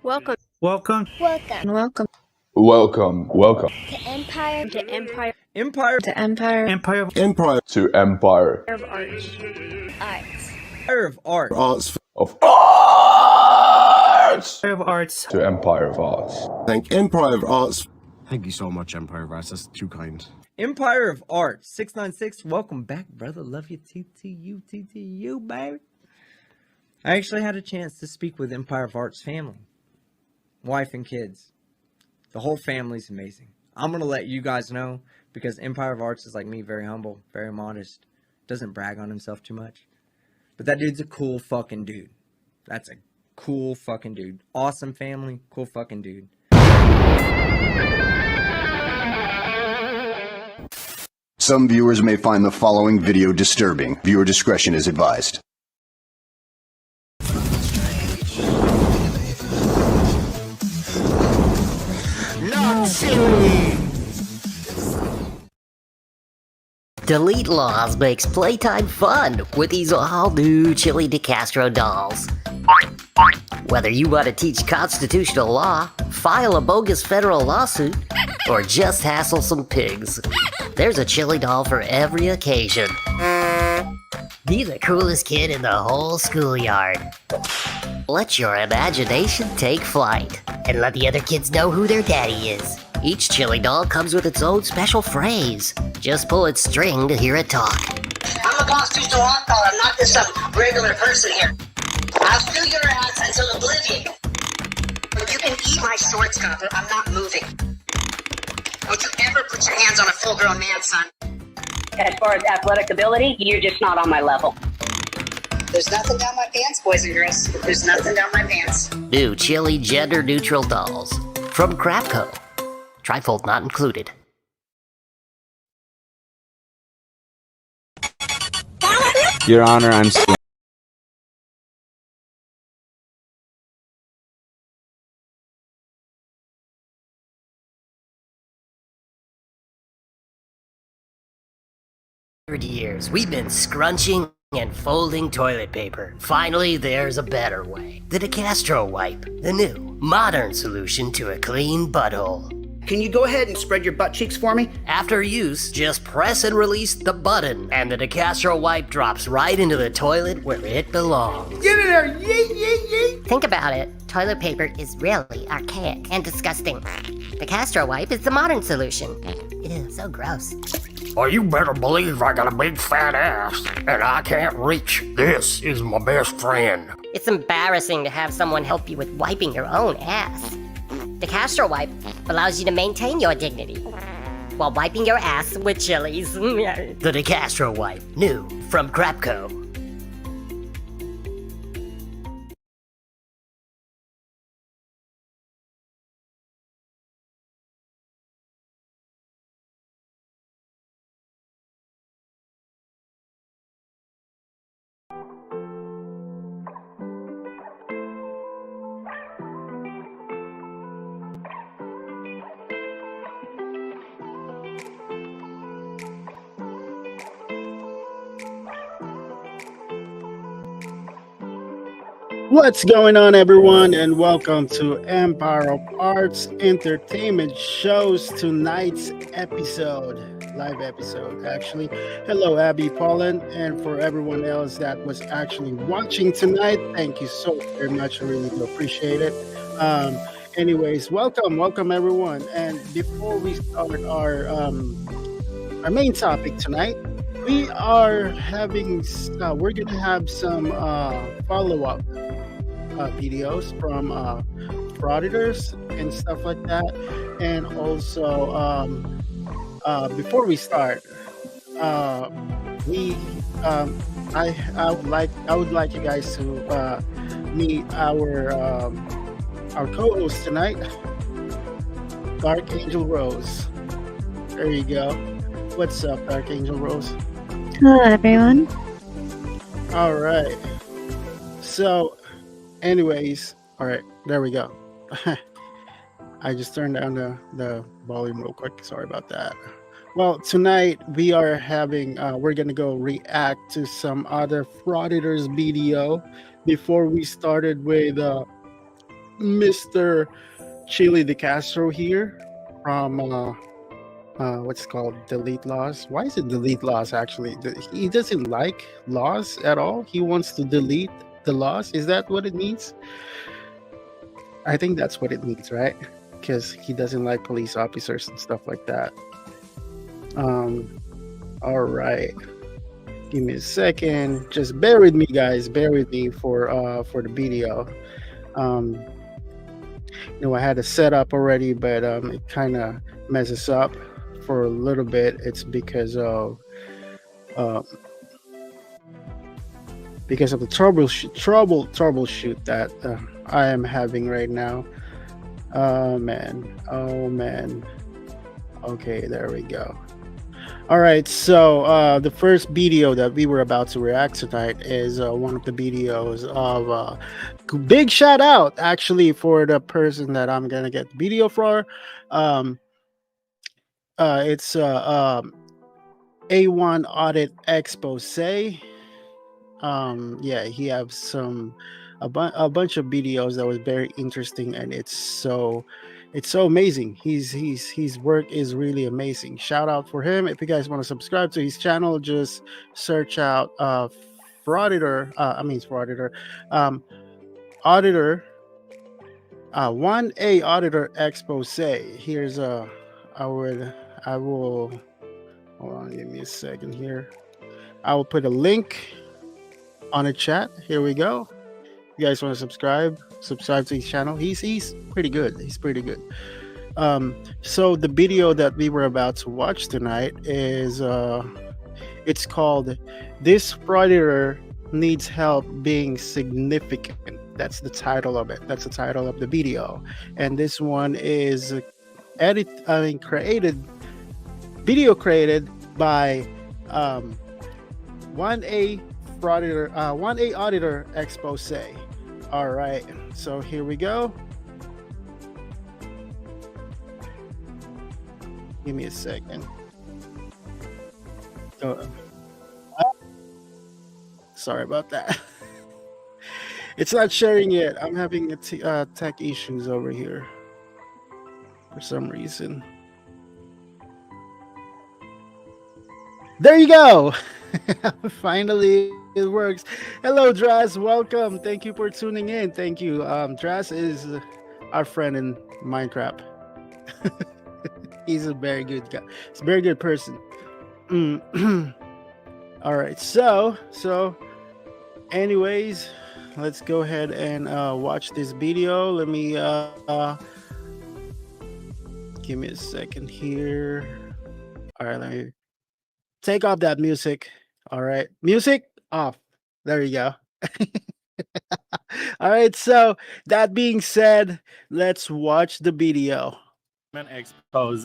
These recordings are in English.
Welcome. Welcome. Welcome. Welcome Welcome to Empire. To Empire. Empire to Empire. Empire. Empire to Empire Of Arts. Arts. Empire of Art. Arts. of Arts Empire of Arts. to Empire of Arts. Thank Empire of Arts. Thank you so much, Empire of Arts. That's too kind. Empire of Art 696. Welcome back, brother. Love you. TTU, baby. I actually had a chance to speak with Empire of Arts family, wife and kids. The whole family's amazing. I'm gonna let you guys know because Empire of Arts is like me, very humble, very modest, doesn't brag on himself too much. But that dude's a cool fucking dude. That's a cool fucking dude. Awesome family, cool fucking dude. Some viewers may find the following video disturbing. Viewer discretion is advised. Delete Laws makes playtime fun with these all new Chille Dcastro dolls. Whether you want to teach constitutional law, file a bogus federal lawsuit, or just hassle some pigs, there's a Chille doll for every occasion. Be the coolest kid in the whole schoolyard. Let your imagination take flight, and let the other kids know who their daddy is. Each Chille doll comes with its own special phrase. Just pull its string to hear it talk. I'm a constitutional law scholar. I'm not just some regular person here. I'll steal your ass until oblivion. You can eat my shorts, copper. I'm not moving. Don't you ever put your hands on a full-grown man, son. As far as athletic ability, you're just not on my level. There's nothing down my pants, boys and girls. There's nothing down my pants. New Chille gender-neutral dolls from Crapco. Trifold not included. Your Honor, I'm still. Years, we've been scrunching and folding toilet paper. Finally, there's a better way. The Dcastro wipe, the new, modern solution to a clean butthole. Can you go ahead and spread your butt cheeks for me? After use, just press and release the button, and the Dcastro wipe drops right into the toilet where it belongs. Get in there! Yeet, yeet, yeet! Think about it. Toilet paper is really archaic and disgusting. The Dcastro wipe is the modern solution. Ew, so gross. Well, you better believe I got a big fat ass, and I can't reach. This is my best friend. It's embarrassing to have someone help you with wiping your own ass. The Dcastro wipe allows you to maintain your dignity while wiping your ass with chilies. The Dcastro wipe, new from Crapco. What's going on, everyone, and welcome to Empire of Arts Entertainment Show's tonight's episode, live episode, actually. Hello, Abby, Paulin, and for everyone else that was actually watching tonight, thank you so very much. I really do appreciate it. Anyways, welcome, everyone. And before we start our main topic tonight, we are having, we're gonna have some follow-up videos from Frauditors and stuff like that. And also, before we start, I would like you guys to meet our co-host tonight, Dark Angel Rose. There you go. What's up, Dark Angel Rose? Hello, everyone. All right. So, anyways, all right, there we go. I just turned down the volume real quick. Sorry about that. Well, tonight we are having, we're going to go react to some other Frauditors video before we started with Mr. Chille Dcastro here from what's it called, Delete Laws. Why is it Delete Laws? Actually, he doesn't like laws at all. He wants to delete the laws. Is that what it means? I think that's what it means, right? Because he doesn't like police officers and stuff like that. All right. Give me a second. Just bear with me, guys. Bear with me for the video. I had it set up already, but it kind of messes up for a little bit. It's because of the troubleshoot that I am having right now. Oh man. Okay, there we go. All right, so the first video that we were about to react tonight is one of the videos of big shout out actually for the person that I'm gonna get the video for. It's A1 Audit Expose. Yeah, he has a bunch of videos that was very interesting, and it's so amazing. His work is really amazing. Shout out for him. If you guys want to subscribe to his channel, just search out Frauditor. Frauditor. Auditor. 1A Auditor Expose. Here's I will hold on, give me a second here. I will put a link on the chat. Here we go. You guys want to subscribe to his channel. He's pretty good. So the video that we were about to watch tonight is it's called "This Frauditor Needs Help Being Significant." That's the title of it. That's the title of the video. And this one is created by 1A Frauditor, 1A Auditor Expose. All right, so here we go. Give me a second. Sorry about that. It's not sharing yet. I'm having tech issues over here for some reason. There you go. Finally, it works. Hello, Dras. Welcome. Thank you for tuning in. Thank you. Dras is our friend in Minecraft. He's a very good guy. He's a very good person. All right. So, anyways, let's go ahead and watch this video. Let me give me a second here. All right, let me take off that music. All right, music off. There you go. All right, so that being said, let's watch the video. Expose.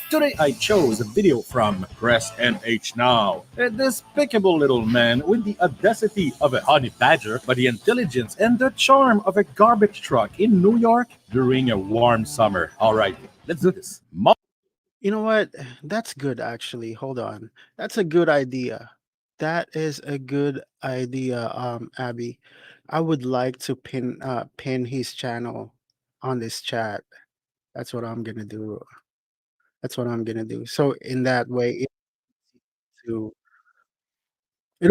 Today I chose a video from Press NH Now. A despicable little man with the audacity of a honey badger, but the intelligence and the charm of a garbage truck in New York during a warm summer. All right, let's do this. You know what? That's good, actually. Hold on. That's a good idea. That is a good idea, Abby. I would like to pin his channel on this chat. That's what I'm gonna do. So in that way, it'll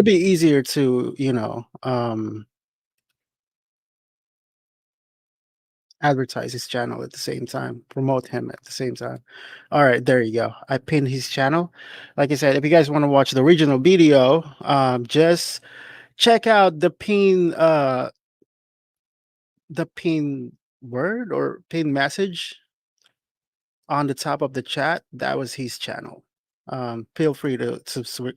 be easier to, advertise his channel at the same time, promote him at the same time. All right, there you go. I pinned his channel. Like I said, if you guys want to watch the original video, just check out the pin word or pin message on the top of the chat. That was his channel. Feel free to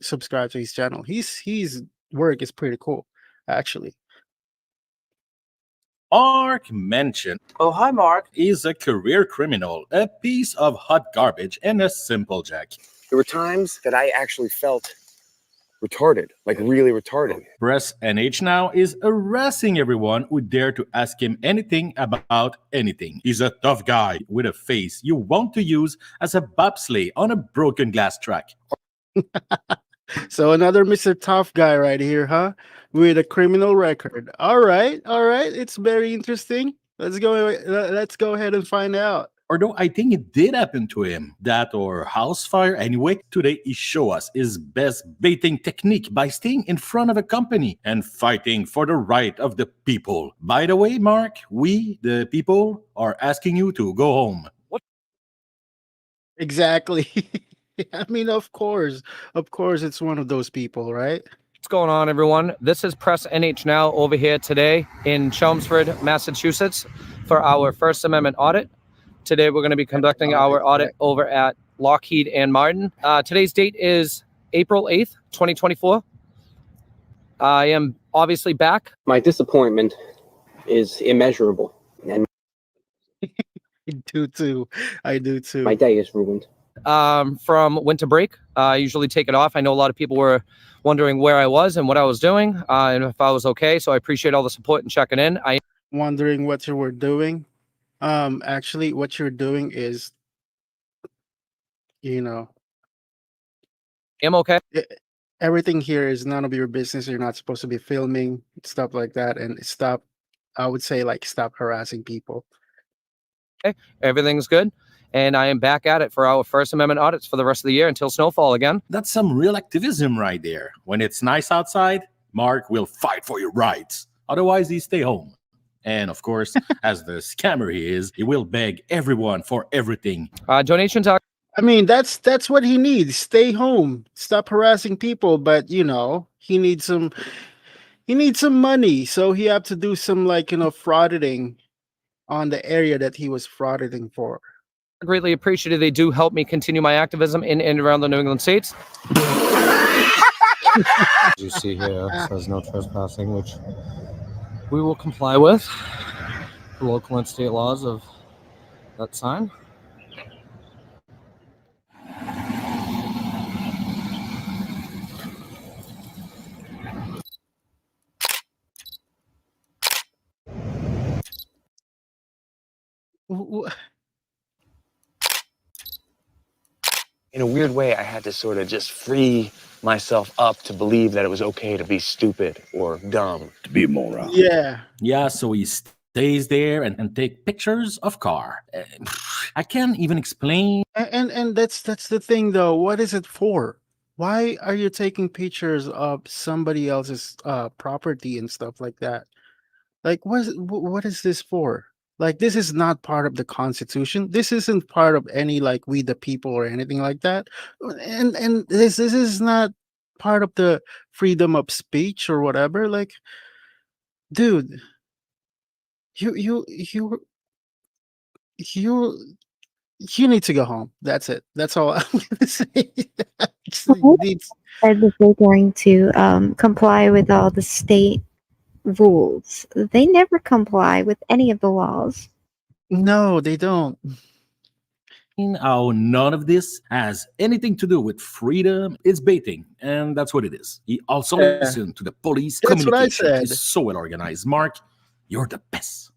subscribe to his channel. His work is pretty cool, actually. Mark mentioned, oh hi Mark, is a career criminal, a piece of hot garbage, and a simple jack. There were times that I actually felt retarded, like really retarded. Press NH Now is harassing everyone who dare to ask him anything about anything. He's a tough guy with a face you want to use as a bobsleigh on a broken glass track. So another Mr. Tough Guy right here, huh? With a criminal record. All right. It's very interesting. Let's go ahead and find out. Although I think it did happen to him, that or house fire. Anyway, today he show us his best baiting technique by staying in front of a company and fighting for the right of the people. By the way, Mark, we, the people, are asking you to go home. Exactly. I mean, of course, it's one of those people, right? What's going on, everyone? This is Press NH Now over here today in Chelmsford, Massachusetts for our First Amendment audit. Today, we're going to be conducting our audit over at Lockheed and Martin. Today's date is April 8th, 2024. I am obviously back. My disappointment is immeasurable, and I do too. my day is ruined. From winter break. I usually take it off. I know a lot of people were wondering where I was and what I was doing and if I was okay. So I appreciate all the support and checking in. I Wondering what you were doing. Actually, what you're doing is, am okay. Everything here is none of your business. You're not supposed to be filming stuff like that, and I would say, like, stop harassing people. Okay, everything's good. And I am back at it for our First Amendment audits for the rest of the year until snowfall again. That's some real activism right there. When it's nice outside, Mark will fight for your rights. Otherwise, he stay home. And of course, as the scammer he is, he will beg everyone for everything. Donations are... I mean, that's what he needs. Stay home. Stop harassing people. But, he needs some money. So he have to do some, frauditing on the area that he was frauditing for. Greatly appreciated. They do help me continue my activism in and around the New England states. As you see here, it says no trespassing, which we will comply with the local and state laws of that sign. In a weird way, I had to sort of just free myself up to believe that it was okay to be stupid or dumb. To be a moron. Yeah, so he stays there and take pictures of car. I can't even explain. And that's the thing, though. What is it for? Why are you taking pictures of somebody else's property and stuff like that? Like, what is this for? Like, this is not part of the Constitution. This isn't part of any, like, we the people or anything like that. And this is not part of the freedom of speech or whatever. Like, dude, you need to go home. That's it. That's all I'm gonna say. Said that they're going to comply with all the state rules. They never comply with any of the laws. No, they don't. How none of this has anything to do with freedom. It's baiting, and that's what it is. He also listened to the police. That's what I Communication said. is so well organized. Mark, you're the best.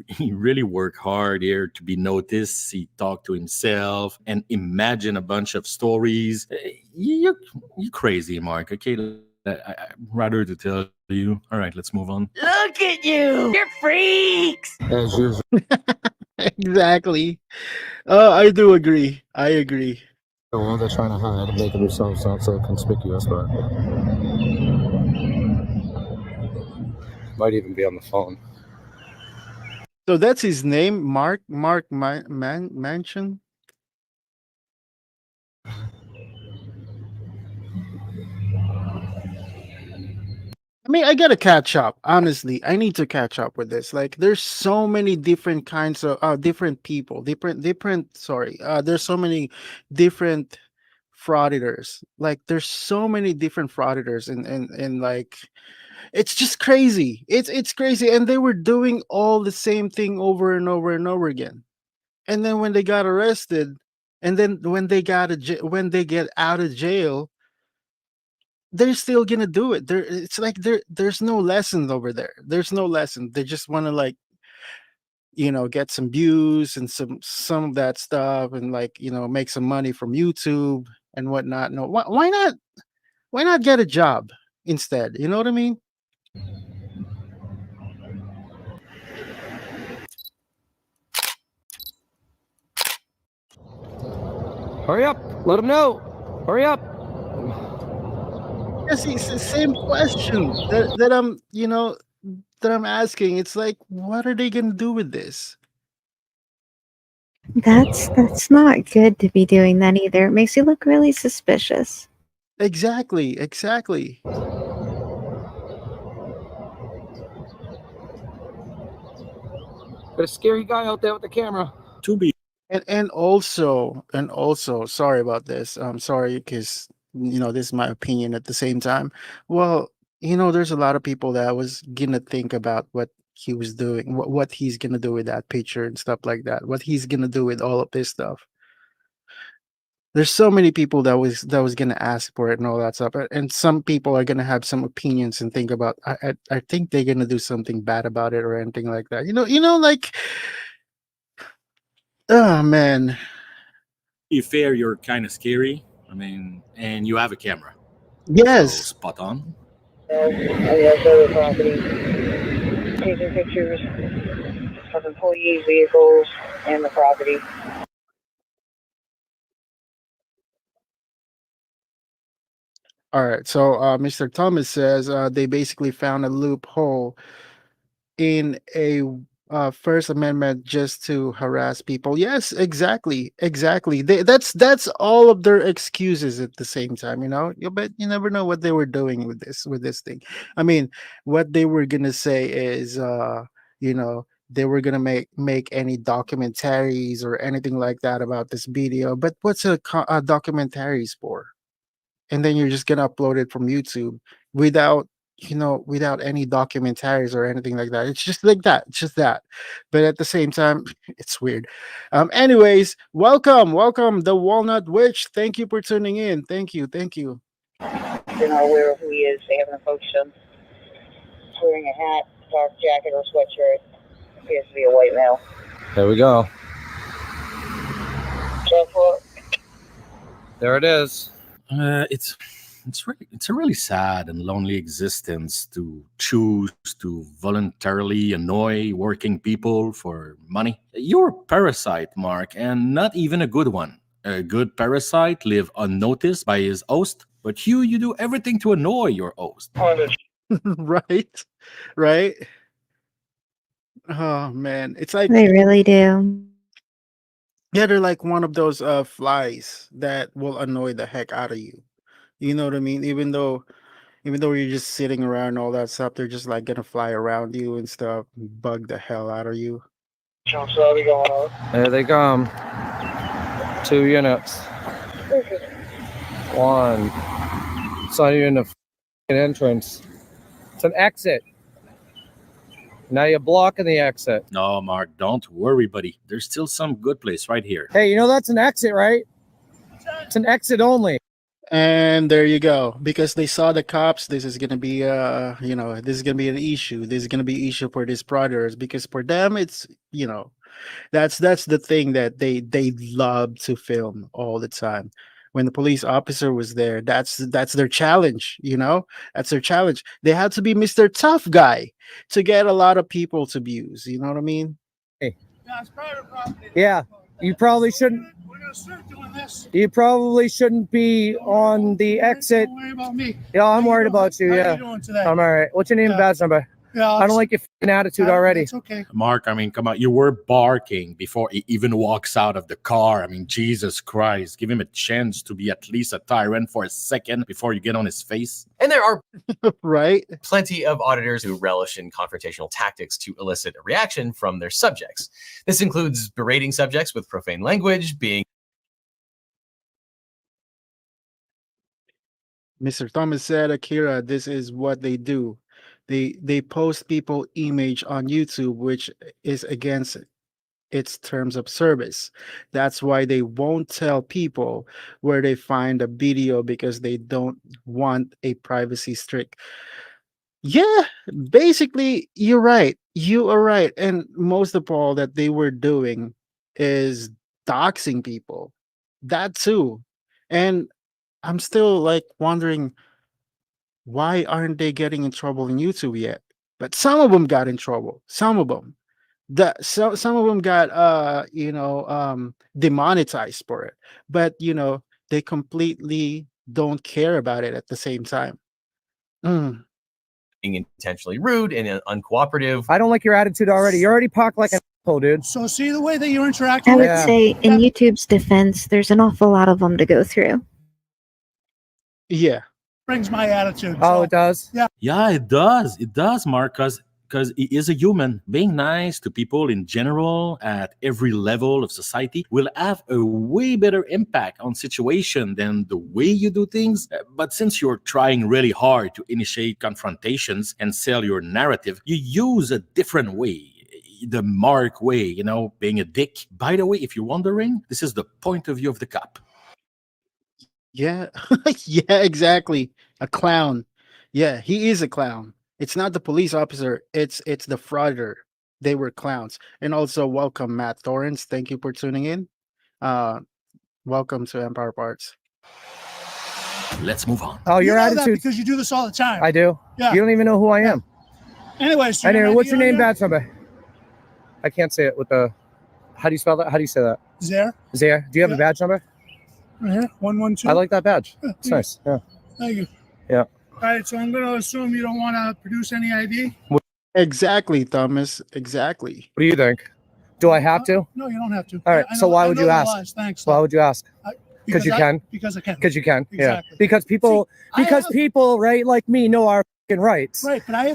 He really worked hard here to be noticed. He talked to himself and imagined a bunch of stories. You're crazy, Mark. Okay, I'd rather to tell you. All right, let's move on. Look at you! You're freaks! As usual. Exactly. I do agree. I agree. Well, they're trying to hide and make themselves not so conspicuous, but might even be on the phone. So that's his name, Mark Mansion. I mean, I gotta catch up. Honestly, I need to catch up with this. Like, there's so many different kinds of different people, different. Sorry, there's so many different frauditors. Like, there's so many different frauditors, and like, it's just crazy. It's crazy, and they were doing all the same thing over and over and over again. And then when they got arrested, and then when they get out of jail, they're still gonna do it. It's like there's no lessons over there. There's no lesson. They just want to, like, get some views and some of that stuff, and, like, make some money from YouTube and whatnot. No, why not get a job instead? You know what I mean? Hurry up. Let them know. Hurry up. Yes, it's the same question that I'm, that I'm asking. It's like, what are they gonna do with this? That's not good to be doing that either. It makes you look really suspicious. Exactly, exactly. Got a scary guy out there with the camera. To be And also, sorry about this. I'm sorry because this is my opinion at the same time. Well, there's a lot of people that was gonna think about what he was doing, what he's gonna do with that picture and stuff like that. What he's gonna do with all of this stuff. There's so many people that was gonna ask for it and all that stuff, and some people are gonna have some opinions and think about. I think they're gonna do something bad about it or anything like that. Like, oh man. be fair, you're kind of scary. I mean, and you have a camera. Yes. So spot on. Property, taking pictures of employees, vehicles, and the property. All right. So Mr. Thomas says they basically found a loophole in a First Amendment just to harass people. Yes, exactly, exactly. That's all of their excuses at the same time. But you never know what they were doing with this thing. I mean, what they were gonna say is, they were gonna make any documentaries or anything like that about this video. But what's a documentaries for? And then you're just gonna upload it from YouTube without without any documentaries or anything like that. It's just like that. It's just that. But at the same time, it's weird. Anyways, welcome, the Walnut Witch. Thank you for tuning in. Thank you. They're not aware of who he is. They haven't approached him. He's wearing a hat, dark jacket, or sweatshirt. Appears to be a white male. There we go. Careful. There it is. It's a really sad and lonely existence to choose to voluntarily annoy working people for money. You're a parasite, Mark, and not even a good one. A good parasite live unnoticed by his host, but you do everything to annoy your host. Right. Oh man, it's like They really do. yeah, they're like one of those flies that will annoy the heck out of you. You know what I mean? Even though you're just sitting around and all that stuff, they're just like gonna fly around you and stuff, bug the hell out of you. There they come. 2 units. One. It's not even a entrance. It's an exit. Now you're blocking the exit. No, Mark, don't worry, buddy. There's still some good place right here. Hey, that's an exit, right? It's an exit only. And there you go. Because they saw the cops, this is gonna be this is gonna be an issue. This is gonna be issue for these Frauditors because for them it's that's the thing that they love to film all the time. When the police officer was there, that's their challenge. That's their challenge. They had to be Mr. Tough Guy to get a lot of people to views. You know what I mean? Hey. Yeah, you probably shouldn't. You probably shouldn't be on the exit. Don't worry about me. Yeah, I'm worried about you. How Yeah, you doing today? I'm all right. What's your name and badge number? Yeah, I don't like your attitude already. It's okay. Mark, I mean, come on. You were barking before he even walks out of the car. I mean, Jesus Christ. Give him a chance to be at least a tyrant for a second before you get on his face. And there are right plenty of auditors who relish in confrontational tactics to elicit a reaction from their subjects. This includes berating subjects with profane language, being Mr. Thomas said, Akira, this is what they do. They post people image on YouTube, which is against its terms of service. That's why they won't tell people where they find a video because they don't want a privacy strict. Yeah, basically, you're right. You are right. And most of all that they were doing is doxing people. That too. And I'm still like wondering why aren't they getting in trouble in YouTube yet? But some of them got in trouble. Some of them. some of them got demonetized for it, but they completely don't care about it at the same time. Mm. Being intentionally rude and uncooperative. I don't like your attitude already. You already park like an asshole, dude. So see the way that you're interacting I would with say, in YouTube's defense, there's an awful lot of them to go through. Yeah. brings my attitude. Oh, So, it does? Yeah, it does. It does, Mark, because he is a human. Being nice to people in general at every level of society will have a way better impact on situation than the way you do things. But since you're trying really hard to initiate confrontations and sell your narrative, you use a different way. The Mark way, being a dick. By the way, if you're wondering, this is the point of view of the cop. Yeah. Yeah, exactly. A clown. Yeah, he is a clown. It's not the police officer, it's the frauditor. They were clowns. And also welcome Matt Torrance. Thank you for tuning in. Welcome to Empire Parts. Let's move on. Oh, your you know that attitude. because you do this all the time. I do. Yeah. You don't even know who I am. Anyways, Anyway, what's your name, badge number? I can't say it with the. How do you spell that? How do you say that? Zaire. Zaire. Do you have a badge number? Right here, 112. I like that badge. Yeah, It's nice. Yeah. Thank you. Yeah. All right, so I'm going to assume you don't want to produce any ID. Exactly, Thomas. Exactly. What do you think? Do I have to? No, you don't have to. All right. I So know- why I would know you the ask? laws. Thanks. Why would you ask? Because you can. Because I can. Because you can. Yeah. Exactly. Because people. See, Because people, right, like me, know our fucking rights. Right, but I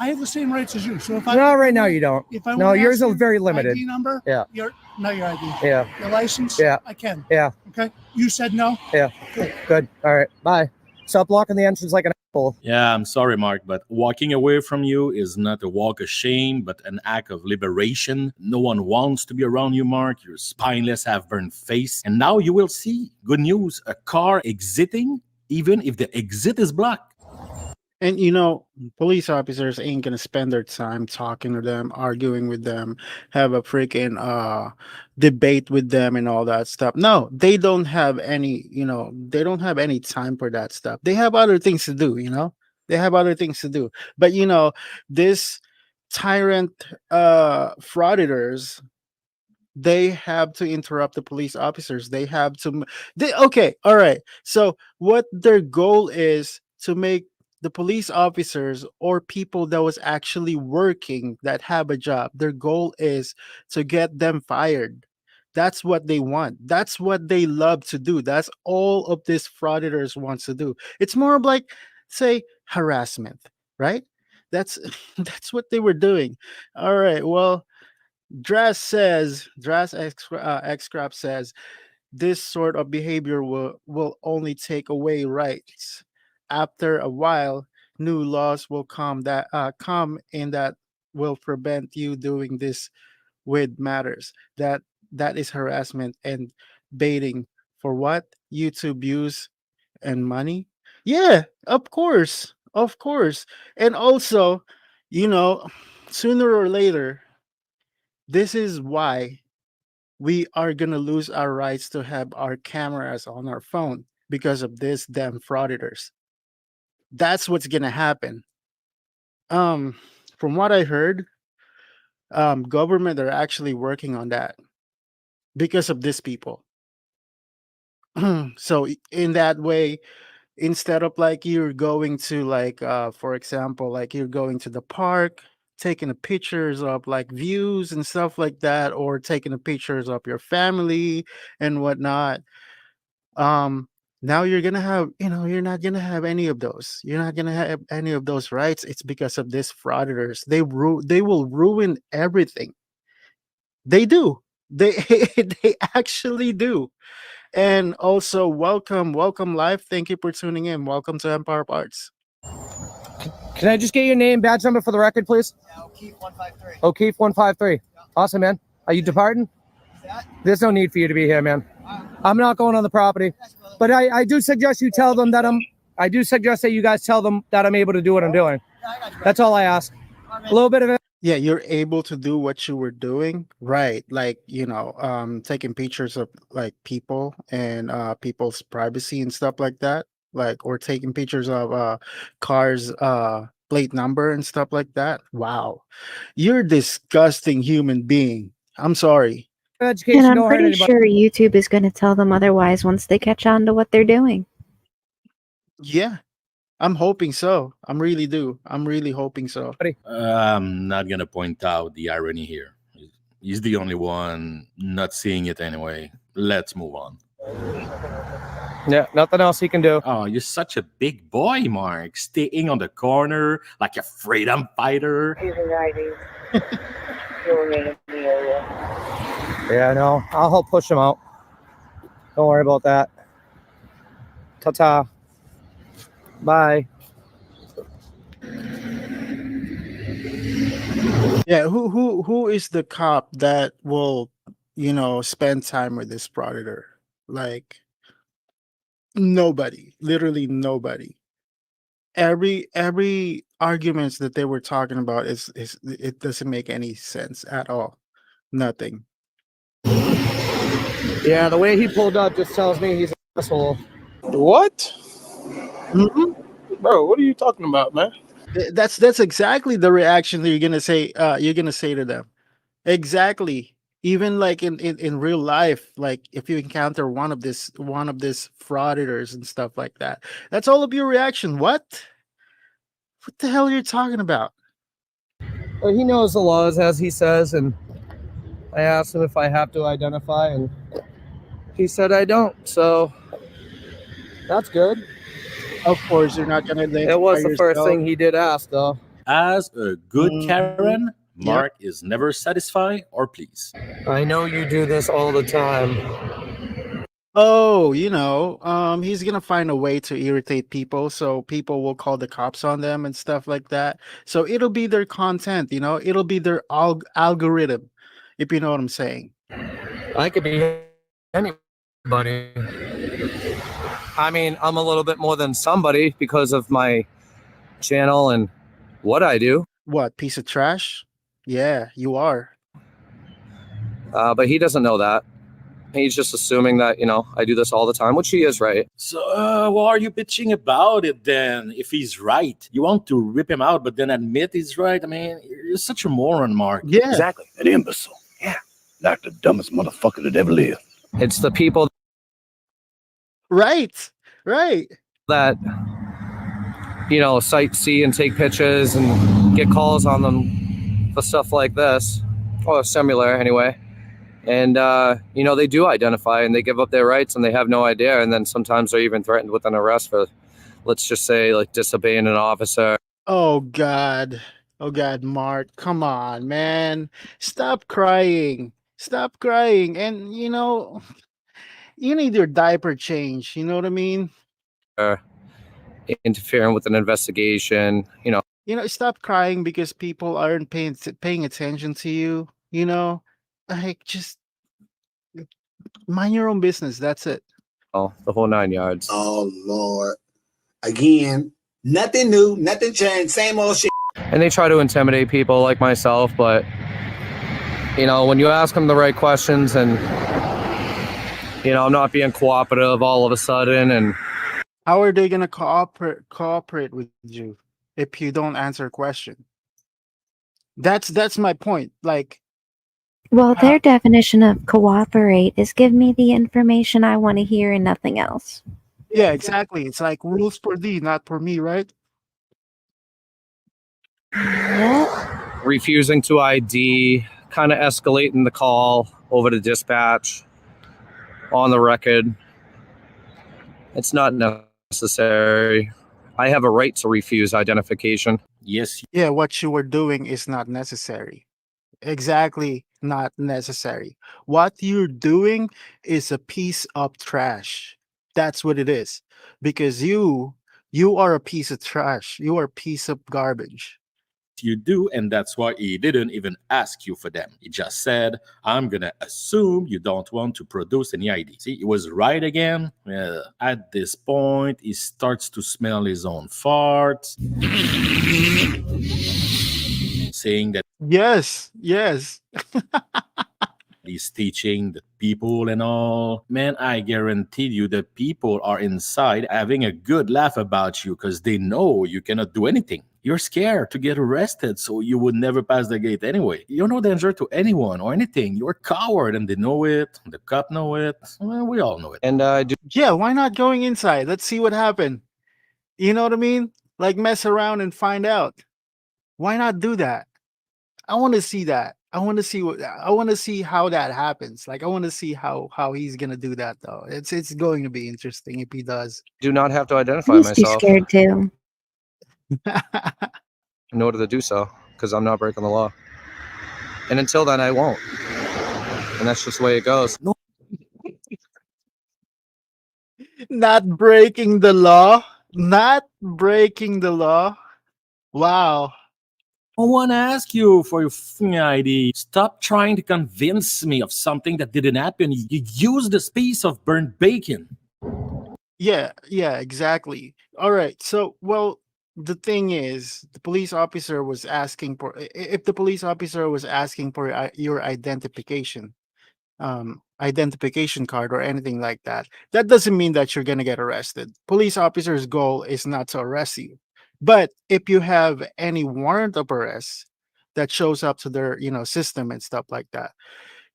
have the same rights as you. So if I No, right now you don't. If I No, wanna yours ask are your very limited. ID number. Yeah. Your ID. Yeah. Your license. Yeah. I can. Yeah. Okay. You said no. Yeah. Good. All right. Bye. Stop blocking the entrance like an asshole. Yeah, I'm sorry, Mark, but walking away from you is not a walk of shame, but an act of liberation. No one wants to be around you, Mark. Your spineless, half-burned face. And now you will see, good news, a car exiting, even if the exit is blocked. And police officers ain't gonna spend their time talking to them, arguing with them, have a freaking debate with them and all that stuff. No, they don't have any, they don't have any time for that stuff. They have other things to do, They have other things to do. But this tyrant frauditors, they have to interrupt the police officers. They have to okay, all right. So what their goal is to make the police officers or people that was actually working that have a job, their goal is to get them fired. That's what they want. That's what they love to do. That's all of this frauditors wants to do. It's more of like, say, harassment, right? That's that's what they were doing. All right. Well, Dras X-Crap says this sort of behavior will only take away rights. After a while, new laws will come in that will prevent you doing this with matters. That is harassment and baiting for what? YouTube views and money? Yeah, of course. Of course. And also, sooner or later, this is why we are going to lose our rights to have our cameras on our phone because of this damn frauditors. That's what's going to happen. From what I heard, government are actually working on that because of these people. So in that way, instead of like you're going to like for example, like you're going to the park, taking the pictures of like views and stuff like that, or taking the pictures of your family and whatnot, now you're gonna have, you're not gonna have any of those. You're not gonna have any of those rights. It's because of these frauditors. They will ruin everything. They do. They they actually do. And also welcome live. Thank you for tuning in. Welcome to Empire Parts. Can I just get your name, badge number for the record, please? Yeah, O'Keefe 153. O'Keefe 153. Awesome, man. Are you departing? There's no need for you to be here, man. I'm not going on the property. But I do suggest you tell them that I do suggest that you guys tell them that I'm able to do what I'm doing. That's all I ask. A little bit of it. Yeah, you're able to do what you were doing, right? Like, taking pictures of like people and people's privacy and stuff like that. Like, or taking pictures of cars plate number and stuff like that. Wow, you're a disgusting human being. I'm sorry. And I'm pretty sure YouTube is going to tell them otherwise once they catch on to what they're doing. Yeah, I'm hoping so. I'm really hoping so. I'm not gonna point out the irony here. He's the only one not seeing it anyway. Let's move on. Yeah, nothing else he can do. Oh, you're such a big boy, Mark. Staying on the corner like a freedom fighter. Using ID. You'll remain in the area. Yeah, no, I'll help push him out. Don't worry about that. Ta-ta. Bye. Yeah, who is the cop that will, spend time with this Frauditor? Like nobody, literally nobody. Every arguments that they were talking about is it doesn't make any sense at all. Nothing. Yeah, the way he pulled up just tells me he's an asshole. What? Bro, what are you talking about, man? That's exactly the reaction that you're gonna say. You're gonna say to them. Exactly. Even like in real life, like if you encounter one of these frauditors and stuff like that, that's all of your reaction. What the hell are you talking about? Well, he knows the laws, as he says, and I asked him if I have to identify, and he said I don't. So that's good. Of course, you're not gonna. It was the first thing he did ask, though. As a good Karen, Mark is never satisfied or pleased. I know you do this all the time. Oh, he's gonna find a way to irritate people, so people will call the cops on them and stuff like that. So it'll be their content, it'll be their algorithm, if you know what I'm saying. I could be anybody. I mean, I'm a little bit more than somebody because of my channel and what I do. What, piece of trash? Yeah, you are. But he doesn't know that. He's just assuming that, I do this all the time, which he is right. So why are you bitching about it then? If he's right, you want to rip him out, but then admit he's right. I mean, you're such a moron, Mark. Yeah, exactly. An imbecile. Yeah, like the dumbest motherfucker that ever lived. It's the people. Right. That, sightsee and take pictures and get calls on them for stuff like this, or similar anyway. And, they do identify and they give up their rights and they have no idea. And then sometimes they're even threatened with an arrest for, let's just say, like disobeying an officer. Oh, God, Mark, come on, man. Stop crying. And, you need your diaper change. You know what I mean? Interfering with an investigation, Stop crying because people aren't paying attention to you. Like just mind your own business. That's it. Oh, the whole 9 yards. Oh Lord! Again, nothing new, nothing changed, same old shit. And they try to intimidate people like myself, but when you ask them the right questions and I'm not being cooperative all of a sudden, and how are they gonna cooperate with you if you don't answer a question? That's my point. Like, well, their definition of cooperate is give me the information I want to hear and nothing else. Yeah, exactly. It's like rules for thee, not for me, right? Yep. Refusing to ID, kind of escalating the call over to dispatch on the record. It's not necessary. I have a right to refuse identification. Yes. Yeah, what you were doing is not necessary. Exactly, not necessary. What you're doing is a piece of trash. That's what it is. Because you are a piece of trash. You are a piece of garbage. You do, and that's why he didn't even ask you for them. He just said, I'm gonna assume you don't want to produce any ID. See, he was right again. At this point, he starts to smell his own farts, saying that yes he's teaching the people and all. Man, I guarantee you the people are inside having a good laugh about you because they know you cannot do anything. You're scared to get arrested, so you would never pass the gate anyway. You're no danger to anyone or anything. You're a coward, and they know it. The cop know it. Well, we all know it. And Yeah, why not going inside? Let's see what happened. You know what I mean? Like mess around and find out. Why not do that? I want to see that. I want to see how that happens. Like I want to see how he's gonna do that though. It's going to be interesting if he does. do not have to I identify used to be myself scared too. in order to do so, because I'm not breaking the law. And until then, I won't. And that's just the way it goes. Not breaking the law. Not breaking the law. Wow. I want to ask you for your ID. Stop trying to convince me of something that didn't happen. You used this piece of burnt bacon. Yeah, exactly. All right. So, well, the thing is, the police officer was asking for if the police officer was asking for your identification card or anything like that, that doesn't mean that you're going to get arrested. Police officer's goal is not to arrest you. But if you have any warrant of arrest that shows up to their, system and stuff like that,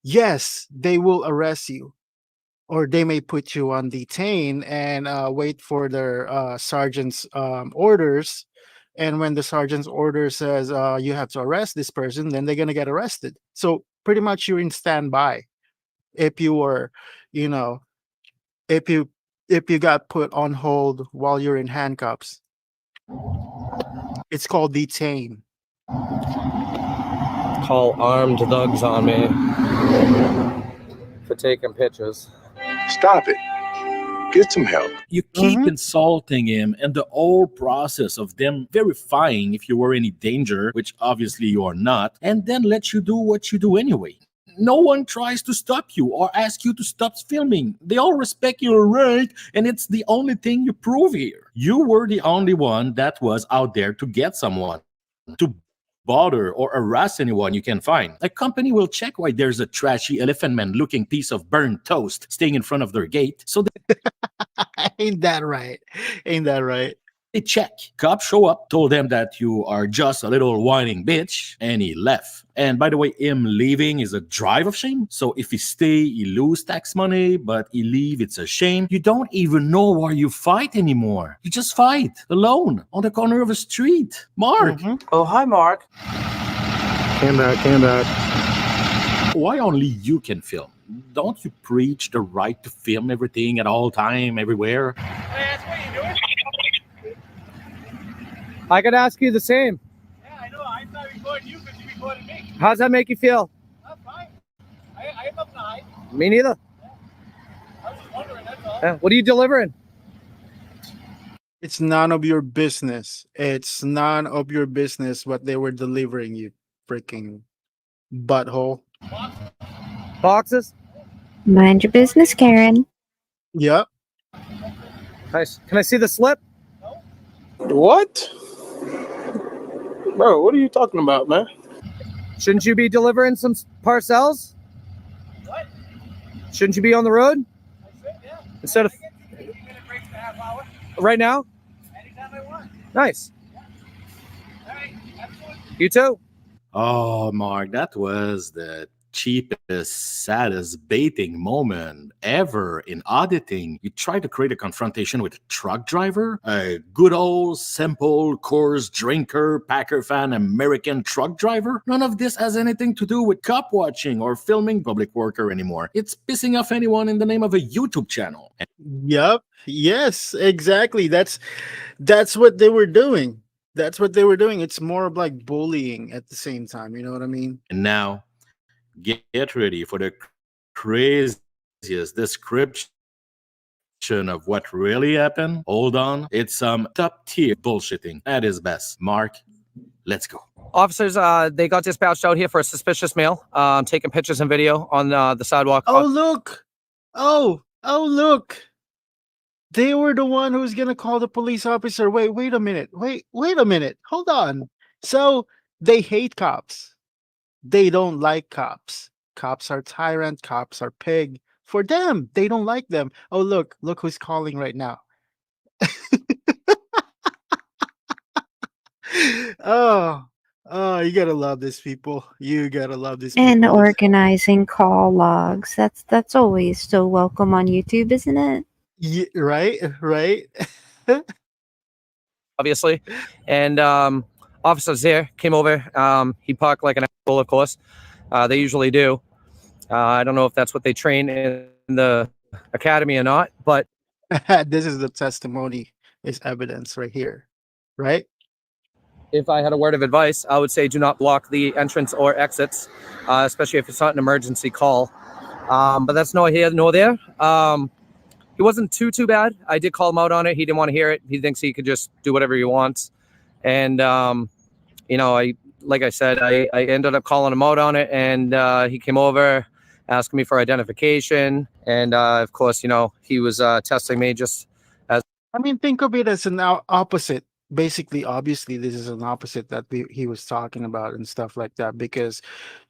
yes, they will arrest you, or they may put you on detain and wait for their sergeant's orders. And when the sergeant's order says you have to arrest this person, then they're gonna get arrested. So pretty much you're in standby. If you were, you know, if you got put on hold while you're in handcuffs, it's called detain. Call armed thugs on me for taking pictures. Stop it. Get some help. You keep insulting him, and the whole process of them verifying if you were in any danger, which obviously you are not, and then let you do what you do anyway. No one tries to stop you or ask you to stop filming. They all respect your right, and it's the only thing you prove here. You were the only one that was out there to get someone, to bother or harass anyone you can find. A company will check why there's a trashy elephant man looking piece of burnt toast staying in front of their gate, so Ain't that right? Ain't that right? they check. Cops show up, told them that you are just a little whining bitch, and he left. And by the way, him leaving is a drive of shame. So if he stay, he lose tax money, but he leave, it's a shame. You don't even know why you fight anymore. You just fight alone on the corner of a street. Mark. Oh, hi, Mark. Came back. Why only you can film? Don't you preach the right to film everything at all time, everywhere? I could ask you the same. Yeah, I know. I'm not recording you because you recorded me. How's that make you feel? I'm fine. I am up in the height. Me neither. I was just wondering, that's all. What are you delivering? It's none of your business. It's none of your business what they were delivering, you freaking butthole. Boxes? Mind your business, Karen. Yep. Nice. Can I see the slip? What? Bro, what are you talking about, man? Shouldn't you be delivering some parcels? What? Shouldn't you be on the road? I should, yeah. Instead of... Breaks for a half hour. Right now? Anytime I want. Nice. Yeah. All right. Absolutely. You too. Oh, Mark, that was the cheapest, saddest baiting moment ever in auditing. You try to create a confrontation with a truck driver, a good old, simple, Coors drinker, Packer fan, American truck driver. None of this has anything to do with cop watching or filming public worker anymore. It's pissing off anyone in the name of a YouTube channel. Yep. Yes, exactly. That's what they were doing. That's what they were doing. It's more of like bullying at the same time. You know what I mean? And now, get ready for the craziest description of what really happened. Hold on. It's some top tier bullshitting at its best. Mark, let's go. Officers, they got dispatched out here for a suspicious mail, taking pictures and video on the sidewalk. Oh, look. Oh, look. They were the one who's going to call the police officer. Wait a minute. Wait a minute. Hold on. So they hate cops. They don't like cops. Cops are tyrant. Cops are pig. For them, they don't like them. Oh, look who's calling right now. Oh, oh, you gotta love these people. You gotta love these people. And organizing call logs. That's always so welcome on YouTube, isn't it? Yeah, right, right. Obviously. And officers there came over. He parked like an asshole, of course. They usually do. I don't know if that's what they train in the academy or not, but This is the testimony, is evidence right here, right? if I had a word of advice, I would say do not block the entrance or exits, especially if it's not an emergency call. But that's no here nor there. He wasn't too bad. I did call him out on it. He didn't want to hear it. He thinks he could just do whatever he wants. And, you know, like I said, I ended up calling him out on it, and he came over asking me for identification. And, of course, you know, he was testing me just as... I mean, think of it as an opposite. Basically, obviously, this is an opposite that he was talking about and stuff like that, because,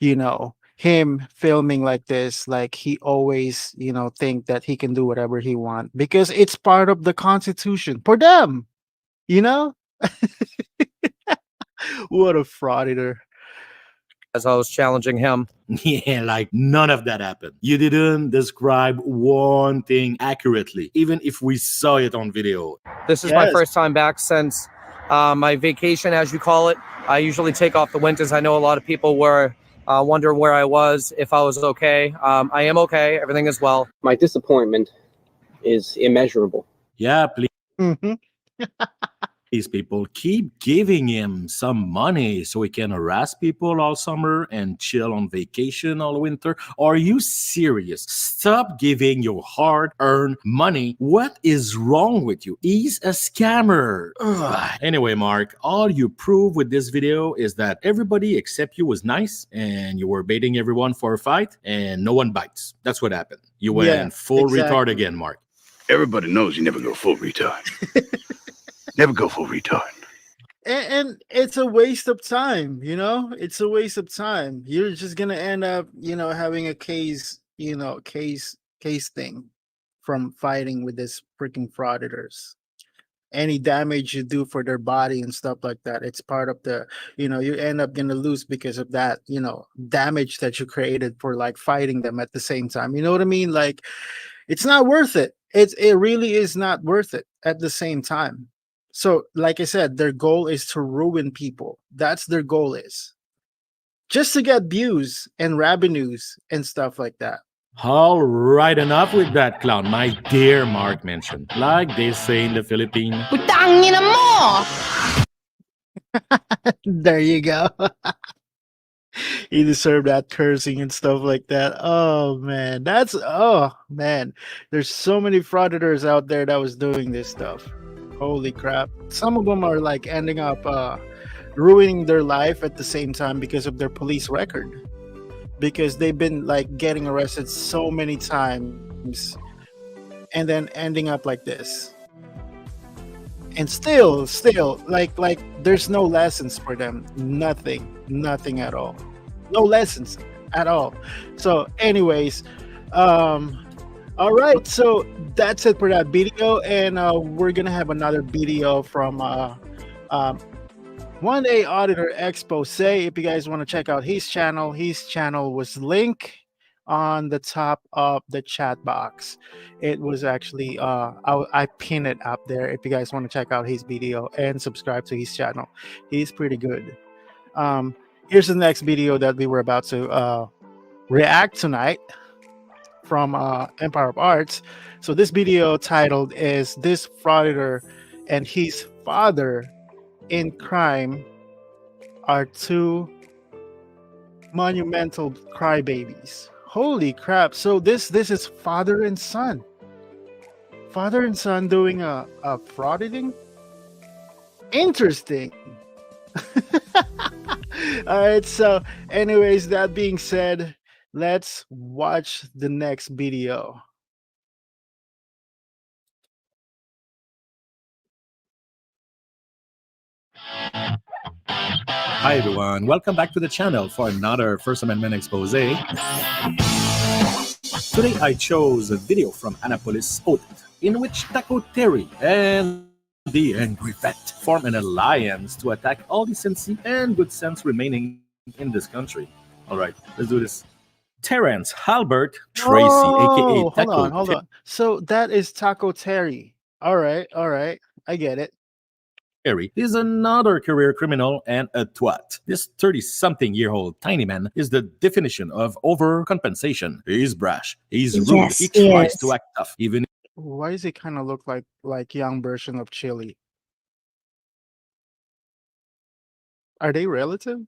you know, him filming like this, like he always, you know, think that he can do whatever he want because it's part of the Constitution for them, you know. What a frauditor. As I was challenging him. Yeah, like none of that happened. You didn't describe one thing accurately, even if we saw it on video. This is my first time back since my vacation, as you call it. I usually take off the winters. I know a lot of people were wondering where I was, if I was okay. I am okay. Everything is well. My disappointment is immeasurable. Yeah, please. Mm-hmm. These people keep giving him some money so he can harass people all summer and chill on vacation all winter. Are you serious? Stop giving your hard-earned money. What is wrong with you? He's a scammer. Ugh. Anyway, Mark, all you prove with this video is that everybody except you was nice and you were baiting everyone for a fight and no one bites. That's what happened. You went full retard again, Mark. Everybody knows you never go full retard. Never go full retard. And it's a waste of time, you know. It's a waste of time. You're just gonna end up, you know, having a case, you know, case thing from fighting with this freaking frauditors. Any damage you do for their body and stuff like that, it's part of the, you know, you end up gonna lose because of that, you know, damage that you created for like fighting them at the same time. You know what I mean? Like, it's not worth it. It really is not worth it at the same time. So, like I said, their goal is to ruin people. That's their goal is. Just to get views and revenues and stuff like that. All right, enough with that clown, my dear Mark mentioned. Like they say in the Philippines. There you go. He deserved that cursing and stuff like that. Oh man, there's so many frauditors out there that was doing this stuff. Holy crap. Some of them are like ending up ruining their life at the same time because of their police record, because they've been like getting arrested so many times and then ending up like this. And still like there's no lessons for them. Nothing at all. No lessons at all. So anyways, all right, so that's it for that video, and we're gonna have another video from One Day Auditor Expose. If you guys want to check out his channel was linked on the top of the chat box. It was actually I pinned it up there if you guys want to check out his video and subscribe to his channel. He's pretty good. Here's the next video that we were about to react tonight from Empire of Arts. So this video titled is "This Frauditor and His Father in Crime Are Two Monumental Crybabies." Holy crap. So this is father and son doing a frauditing. Interesting. All right, so anyways, that being said, let's watch the next video. Hi everyone, welcome back to the channel for another First Amendment expose. Today I chose a video from Annapolis Audit in which Taco Terry and The Angry Vet form an alliance to attack all decency and good sense remaining in this country. All right, let's do this. Terrence Halbert Tracy, aka Oh, hold on. So that is Taco Terry. All right, I get it. Terry is another career criminal and a twat. This 30-something-year-old tiny man is the definition of overcompensation. He's brash. He's rude. Yes, He he tries is. to act tough, even Why does it kind of look like young version of Chille? Are they relative?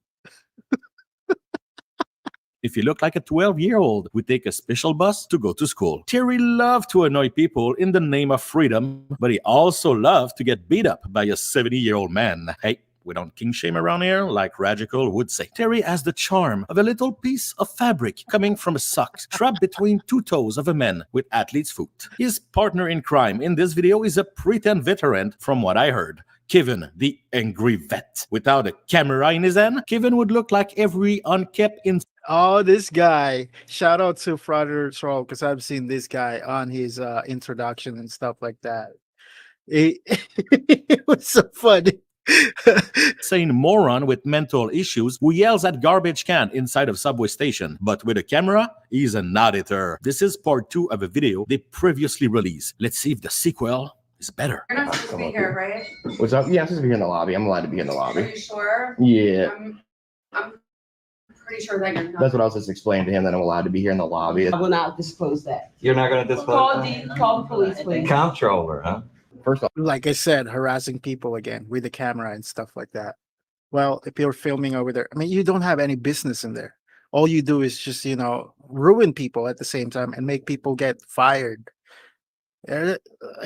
if he looked like a 12-year-old would take a special bus to go to school. Terry loved to annoy people in the name of freedom, but he also loved to get beat up by a 70-year-old man. Hey, we don't king shame around here, like Radical would say. Terry has the charm of a little piece of fabric coming from a sock trapped between two toes of a man with athlete's foot. His partner in crime in this video is a pretend veteran, from what I heard. Kevin, the Angry Vet. Without a camera in his hand, Kevin would look like every unkept Oh, this guy. Shout out to Frauditors because I've seen this guy on his introduction and stuff like that. It was so funny. Insane moron with mental issues who yells at garbage can inside of subway station, but with a camera, he's an auditor. This is part 2 of a video they previously released. Let's see if the sequel is better. You're not supposed to be here, right? What's up? Yeah, I'm supposed to be in the lobby. I'm allowed to be in the lobby. Are you sure? Yeah. I'm pretty sure that you're not. That's what I was just explaining to him, that I'm allowed to be here in the lobby. I will not disclose that. You're not going to disclose Call the police, please. Comptroller, huh? First off, like I said, harassing people again with the camera and stuff like that. Well, if you're filming over there, I mean, you don't have any business in there. All you do is just, ruin people at the same time and make people get fired. Like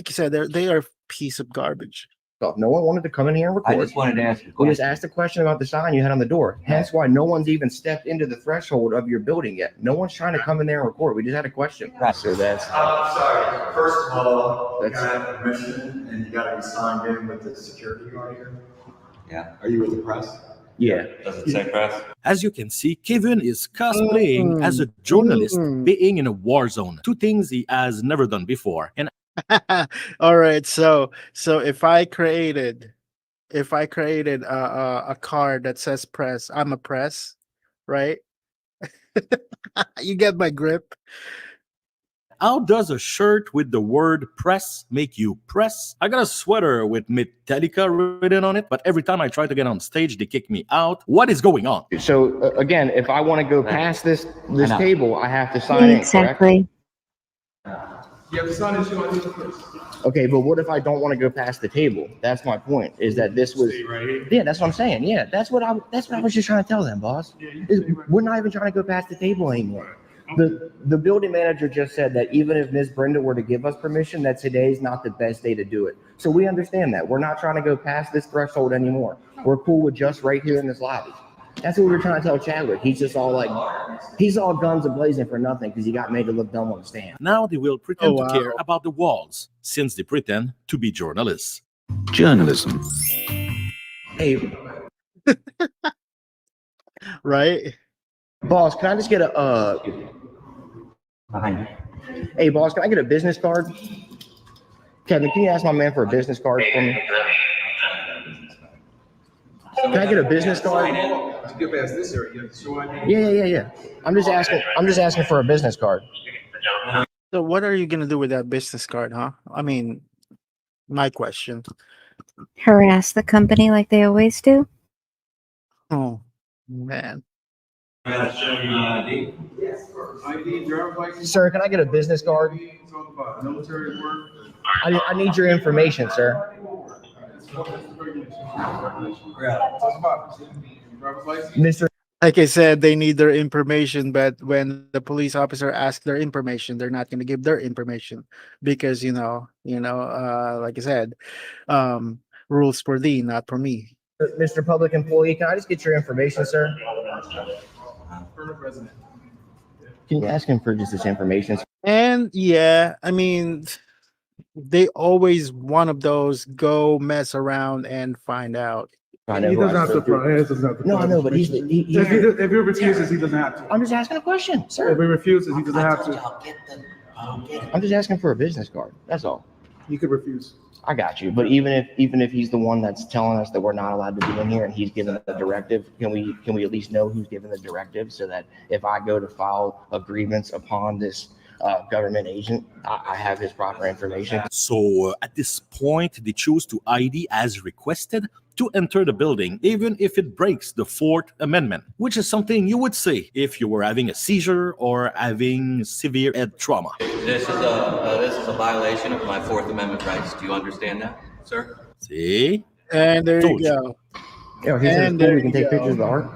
you said, they are a piece of garbage. no one wanted to come in here and record. I just wanted to ask you. We just asked a question about the sign you had on the door. Hence why no one's even stepped into the threshold of your building yet. No one's trying to come in there and record. We just had a question. Right. So that's. Sorry. First of all, you gotta have permission and you gotta be signed in with the security guard here. Yeah. Are you with the press? Yeah. Does it say press? As you can see, Kevin is cosplaying as a journalist being in a war zone. 2 things he has never done before. And all right, so if I created a card that says press, I'm a press, right? You get my grip. how does a shirt with the word press make you press? I got a sweater with Metallica written on it, but every time I try to get on stage, they kick me out. What is going on? So again, if I want to go past this table, I have to sign in, correct? Exactly. You have to sign in first. Okay, but what if I don't want to go past the table? That's my point. Is that this was? Right here. Yeah, that's what I'm saying. Yeah, that's what I was just trying to tell them, boss. We're not even trying to go past the table anymore. The building manager just said that even if Ms. Brenda were to give us permission, that today's not the best day to do it. So we understand that. We're not trying to go past this threshold anymore. We're cool with just right here in this lobby. That's what we were trying to tell Chadwick. He's just all like, he's all guns a-blazing for nothing because he got made to look dumb on the stand. Now they will pretend to care about the walls, since they pretend to be journalists. Journalism. Hey, right? Boss, can I just get a Hey, boss, can I get a business card? Kevin, can you ask my man for a business card for me? Can I get a business card? To get past this area, you have to show ID. Yeah. I'm just asking for a business card. So what are you gonna do with that business card, huh? I mean, my question. Harass the company like they always do. Oh, man. ID. Yes, ID, driver's license. Sir, can I get a business card? Talk about military work. I need your information, sir. Mr. Like I said, they need their information, but when the police officer asks their information, they're not going to give their information because like I said, rules for thee, not for me. Mr. Public Employee, can I just get your information, sir? Can you ask him for just his information? And yeah, I mean, they always one of those go mess around and find out. I know He who doesn't I have to spoke to. apply. He doesn't have to No, I apply know, but information. he If he refuses, he doesn't have to. I'm just asking a question, sir. If he refuses, he doesn't have to. I'm just asking for a business card. That's all. You could refuse. I got you. But even if he's the one that's telling us that we're not allowed to be in here and he's giving the directive, can we at least know who's giving the directive so that if I go to file a grievance upon this government agent, I have his proper information? So at this point, they choose to ID as requested to enter the building, even if it breaks the Fourth Amendment, which is something you would say if you were having a seizure or having severe head trauma. This is a violation of my Fourth Amendment rights. Do you understand that, sir? See? And there Told you you. go. Yeah, he said And it's cool, there we can you take go. pictures of the art.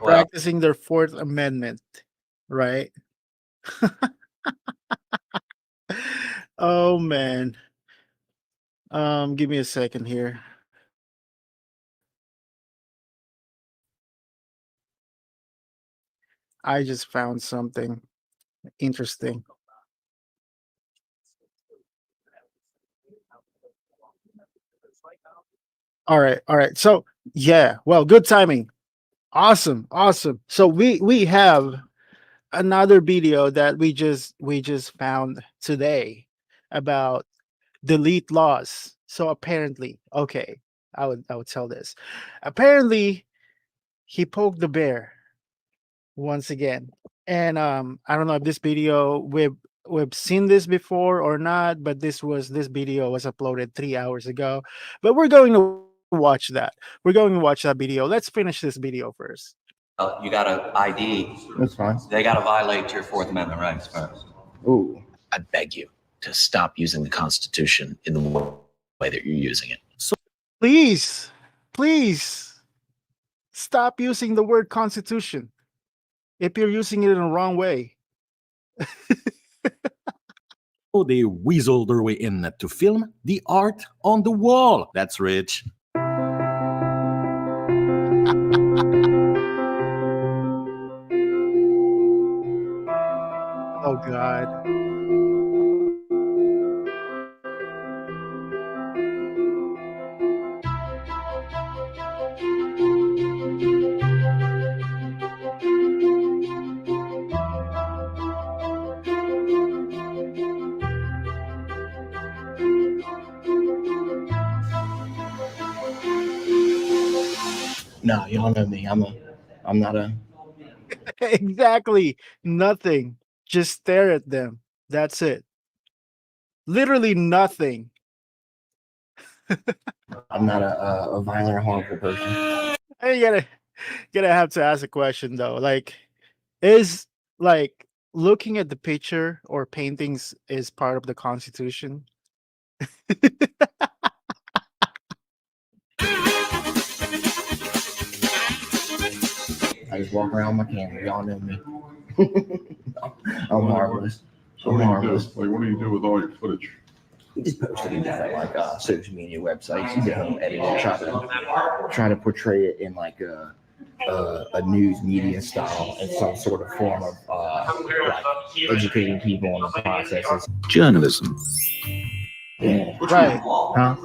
Practicing their Fourth Amendment, right? Oh man. Give me a second here. I just found something interesting. All right. So yeah, well, good timing. Awesome. So we have another video that we just found today about delete laws. So apparently, okay, I would tell this. Apparently, he poked the bear once again. And I don't know if this video we've seen this before or not, but this video was uploaded 3 hours ago. But we're going to watch that. We're going to watch that video. Let's finish this video first. You got to ID. That's fine. They got to violate your Fourth Amendment rights first. Ooh. I beg you to stop using the Constitution in the way that you're using it. So please stop using the word Constitution if you're using it in the wrong way. So they weasel their way in to film the art on the wall. That's rich. Oh God. No, y'all know me. I'm not a Exactly. Nothing. Just stare at them. That's it. Literally nothing. I'm not a violent or harmful person. And you gotta have to ask a question though. Like, is like looking at the picture or paintings is part of the Constitution? I just walk around my camera. Y'all know me. I'm harmless. I'm harmless. Like, what do you do with all your footage? You just post it in different like social media websites. You go home, edit it, try to portray it in like a news media style and some sort of form of like educating people on the processes. Journalism. Yeah. Right. Huh?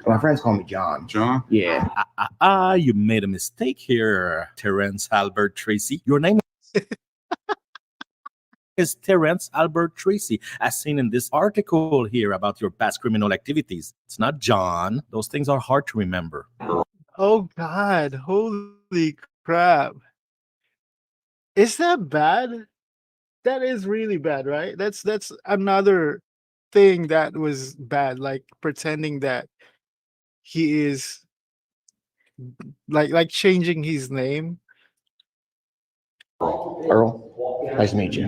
My friends call me John. John? Yeah. You made a mistake here, Terrence Albert Tracy. Your name is Terrence Albert Tracy, as seen in this article here about your past criminal activities. It's not John. Those things are hard to remember. Oh God. Holy crap. Is that bad? That is really bad, right? That's another thing that was bad, like pretending that he is like changing his name. Earl. Nice to meet you.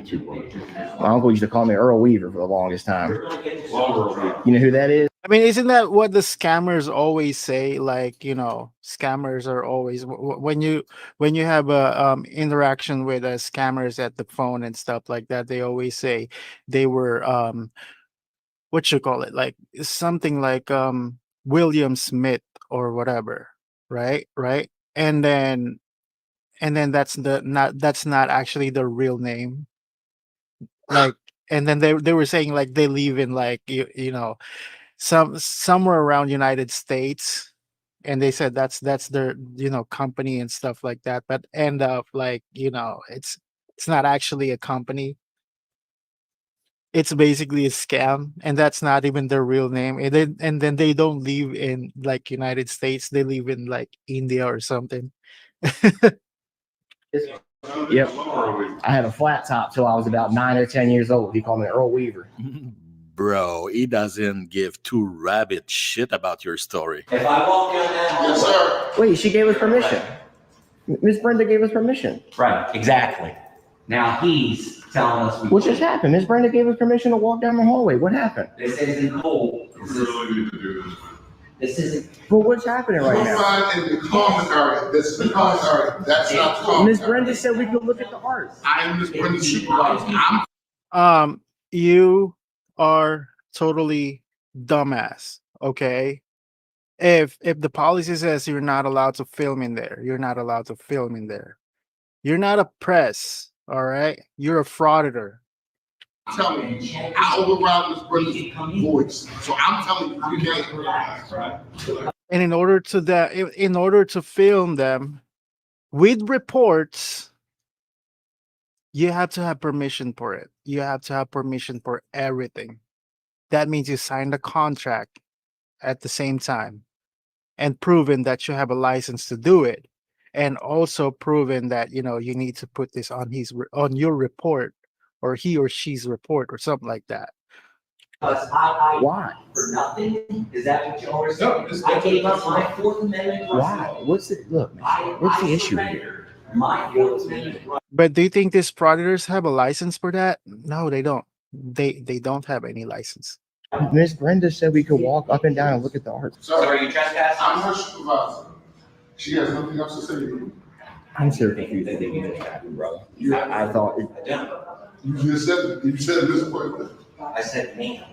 My uncle used to call me Earl Weaver for the longest time. You know who that is? I mean, isn't that what the scammers always say? Like, you know, scammers are always when you have a interaction with scammers at the phone and stuff like that, they always say they were what you call it, like something like William Smith or whatever, right? And then that's not actually the real name. Like, and then they were saying like they live in like you know somewhere around United States, and they said that's their company and stuff like that, but end up like it's not actually a company. it's basically a scam, and that's not even their real name. And then they don't live in like United States. They live in like India or something. Yep. I had a flat top till I was about 9 or 10 years old. He called me Earl Weaver. Bro, he doesn't give two rabbit shit about your story. If I walk down that hallway. Yes, sir. Wait, she gave us permission. Miss Brenda gave us permission. Right, exactly. Now he's telling us What just happened? Miss Brenda gave us permission to walk down the hallway. What happened? This isn't cool. This isn't. But what's happening right now? Find in the comment area. This is the comment area. That's not the comment. Miss Brenda said we could look at the art. I'm Miss Brenda's supervisor. You are totally dumbass. Okay. If the policy says you're not allowed to film in there, you're not allowed to film in there. You're not a press, all right? You're a frauditor. I'm telling you, I override Miss Brenda's voice. So I'm telling you, you can't. And in order to film them with reports, you have to have permission for it. You have to have permission for everything. That means you signed a contract at the same time and proven that you have a license to do it, and also proven that you need to put this on your report, or he or she's report, or something like that. Why? For nothing? Is that what you always say? I gave up my Fourth Amendment right. Why? What's the issue here? My Fourth Amendment right. But do you think these frauditors have a license for that? No, they don't. They don't have any license. Miss Brenda said we could walk up and down and look at the art. So are you trespassing? I'm her supervisor. She has nothing else to say to me. I'm so confused. I think you just bro. I thought you just said Miss Brenda. I said ma'am.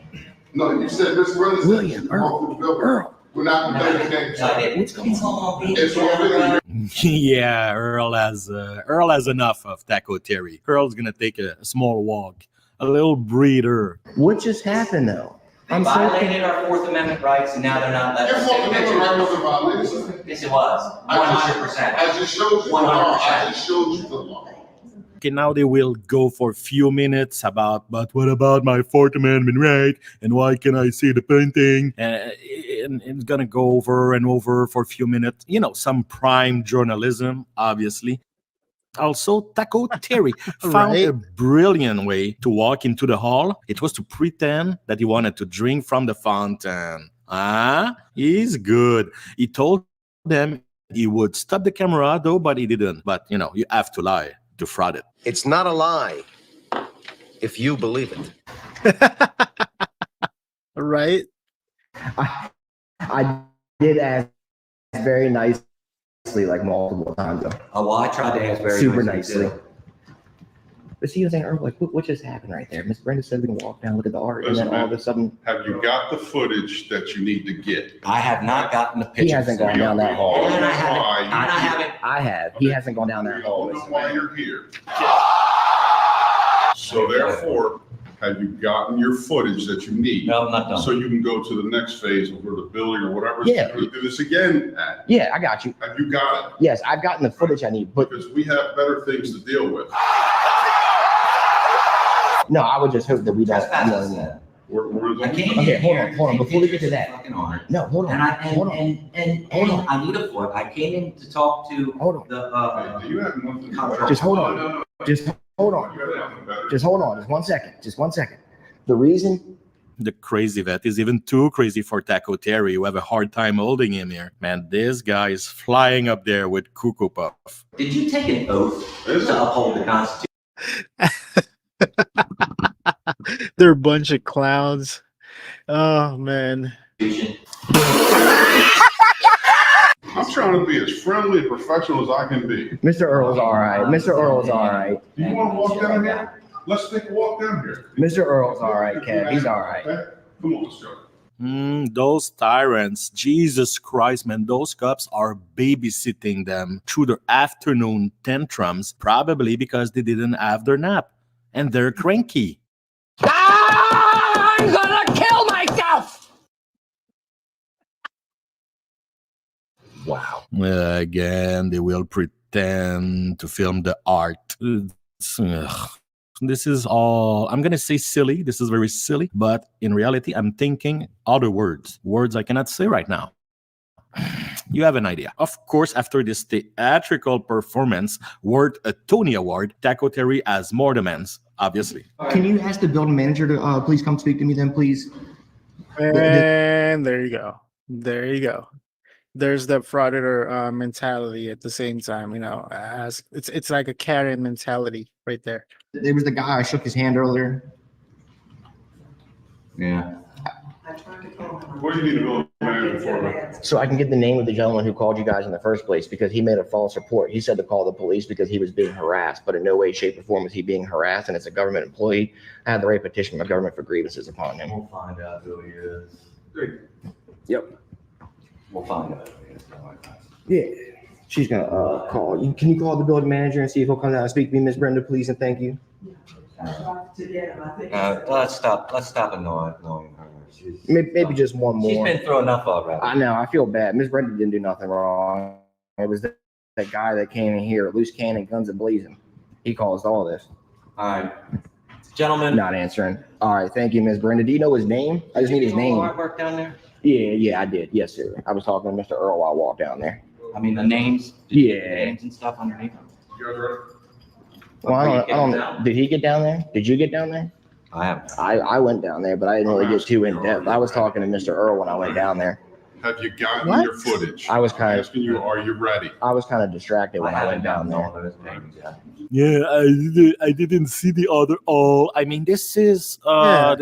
No, you said Miss Brenda. William, Earl. We're not going to play the game. What's going on, baby? It's already. Yeah, Earl has enough of Taco Terry. Earl's gonna take a small walk, a little breather. What just happened though? They violated our Fourth Amendment rights, and now they're not letting us take pictures. Yes, it was. 100%. I just showed you the law. I just showed you the law. Okay, now they will go for a few minutes about, but what about my Fourth Amendment right? And why can I see the painting? And it's gonna go over and over for a few minutes. Some prime journalism, obviously. Also, Taco Terry found a brilliant way to walk into the hall. It was to pretend that he wanted to drink from the fountain. He's good. He told them he would stop the camera, though, but he didn't. But, you have to lie to fraud it. It's not a lie if you believe it. Right? I did ask very nicely, like multiple times though. Oh, well, I tried to ask very super nicely. nicely. But she was saying, Earl, like, what just happened right there? Miss Brenda said we can walk down, look at the art, Listen, and then all of a sudden, have you got the footage that you need to get? I have not gotten the pictures. he hasn't gone down that hall. And I haven't. I have. He hasn't gone down that hall. You know why you're here. So therefore, have you gotten your footage that you need? No, I'm not done. So you can go to the next phase of where the building or whatever. Yeah. You do this again at. Yeah, I got you. Have you got it? Yes, I've gotten the footage I need, but Because we have better things to deal with. no, I would just hope that we don't. Okay, hold on. Before we get to that, no, hold on. I need a foot. I came in to talk to the Do you have nothing? Just hold on. Just hold on. Just hold on. Just one second. The reason. The crazy vet is even too crazy for Taco Terry, who have a hard time holding him here. Man, this guy is flying up there with Cuckoo Puff. Did you take an oath to uphold the Constitution? They're a bunch of clowns. Oh, man. I'm trying to be as friendly and professional as I can be. Mr. Earl's all right. Mr. Earl's all right. Do you want to walk down here? Let's take a walk down here. Mr. Earl's all right, Kev. He's all right. Okay? Come on, let's go. Those tyrants, Jesus Christ, man, those cops are babysitting them through their afternoon tantrums, probably because they didn't have their nap. And they're cranky. I'm gonna kill myself! Wow. Again, they will pretend to film the art. This is all, I'm going to say silly. This is very silly, but in reality, I'm thinking other words I cannot say right now. You have an idea. Of course, after this theatrical performance worth a Tony Award, Taco Terry has more demands, obviously. Can you ask the building manager to please come speak to me then, please? And there you go. There you go. There's the frauditor mentality at the same time, you know, as it's like a Karen mentality right there. There was the guy I shook his hand earlier. Yeah. What do you need to build manager for, man? So I can get the name of the gentleman who called you guys in the first place, because he made a false report. He said to call the police because he was being harassed, but in no way, shape, or form was he being harassed, and it's a government employee. I had the right petition my government for grievances upon him. We'll find out who he is. Great. Yep. We'll find out. Yeah. She's gonna call you. Can you call the building manager and see if he'll come down and speak to me, Miss Brenda, please, and thank you. Let's stop annoying her. Maybe just one more. She's been through enough already. I know. I feel bad. Miss Brenda didn't do nothing wrong. It was that guy that came in here, loose cannon, guns a-blazing. He caused all this. All right. Gentlemen. Not answering. All right. Thank you, Miss Brenda. Do you know his name? I just need his name. Artwork down there? Yeah, I did. Yes, sir. I was talking to Mr. Earl while I walked down there. I mean, the names? Yeah. Names and stuff underneath them. Well, I don't know. Did he get down there? Did you get down there? I haven't. I went down there, but I didn't really get too in depth. I was talking to Mr. Earl when I went down there. Have you gotten your footage? I was kind of asking you, are you ready? I was kind of distracted when I went down there. Yeah, I didn't see the other. Oh, I mean, this is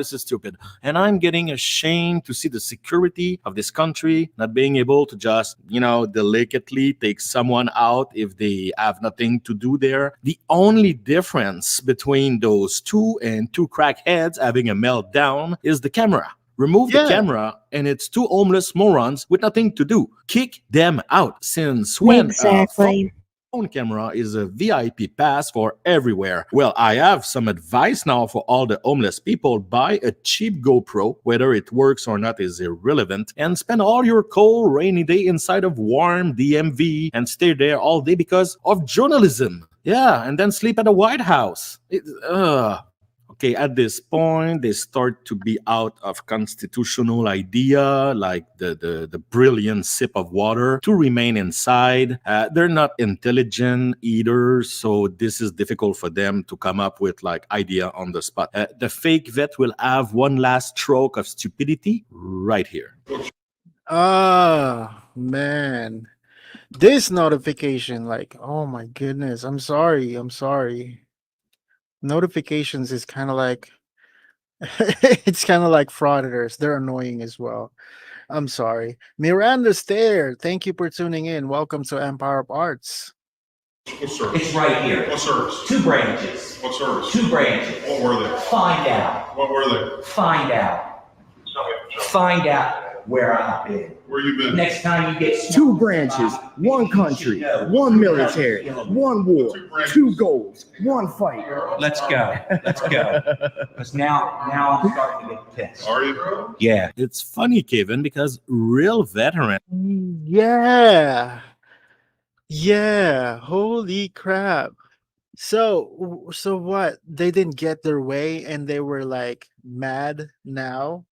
stupid, and I'm getting ashamed to see the security of this country not being able to just, delicately take someone out if they have nothing to do there. The only difference between those two and two crackheads having a meltdown is the camera. Remove the camera, and it's two homeless morons with nothing to do. Kick them out. Since when phone camera is a VIP pass for everywhere? Well, I have some advice now for all the homeless people. Buy a cheap GoPro. Whether it works or not is irrelevant. And spend all your cold, rainy day inside of warm DMV and stay there all day because of journalism. Yeah, and then sleep at the White House. Okay, at this point, they start to be out of constitutional idea, like the brilliant sip of water, to remain inside. They're not intelligent either, so this is difficult for them to come up with idea on the spot. The fake vet will have one last stroke of stupidity right here. Man. This notification, oh my goodness, I'm sorry. Notifications is kind of like it's kind of like frauditors. They're annoying as well. I'm sorry. Miranda's there. Thank you for tuning in. Welcome to Empire of Arts. What service? It's right here. What service? 2 branches. What service? 2 branches. What were they? Find out. What were they? Find out. Find out where I've been. Where you been? Next time you get 2 branches, 1 country, 1 military, 1 war, 2 goals, 1 fight. Let's go. Because now I'm starting to get pissed. Are you? Yeah. It's funny, Kevin, because real veteran. Yeah. Holy crap. So what? They didn't get their way and they were mad now.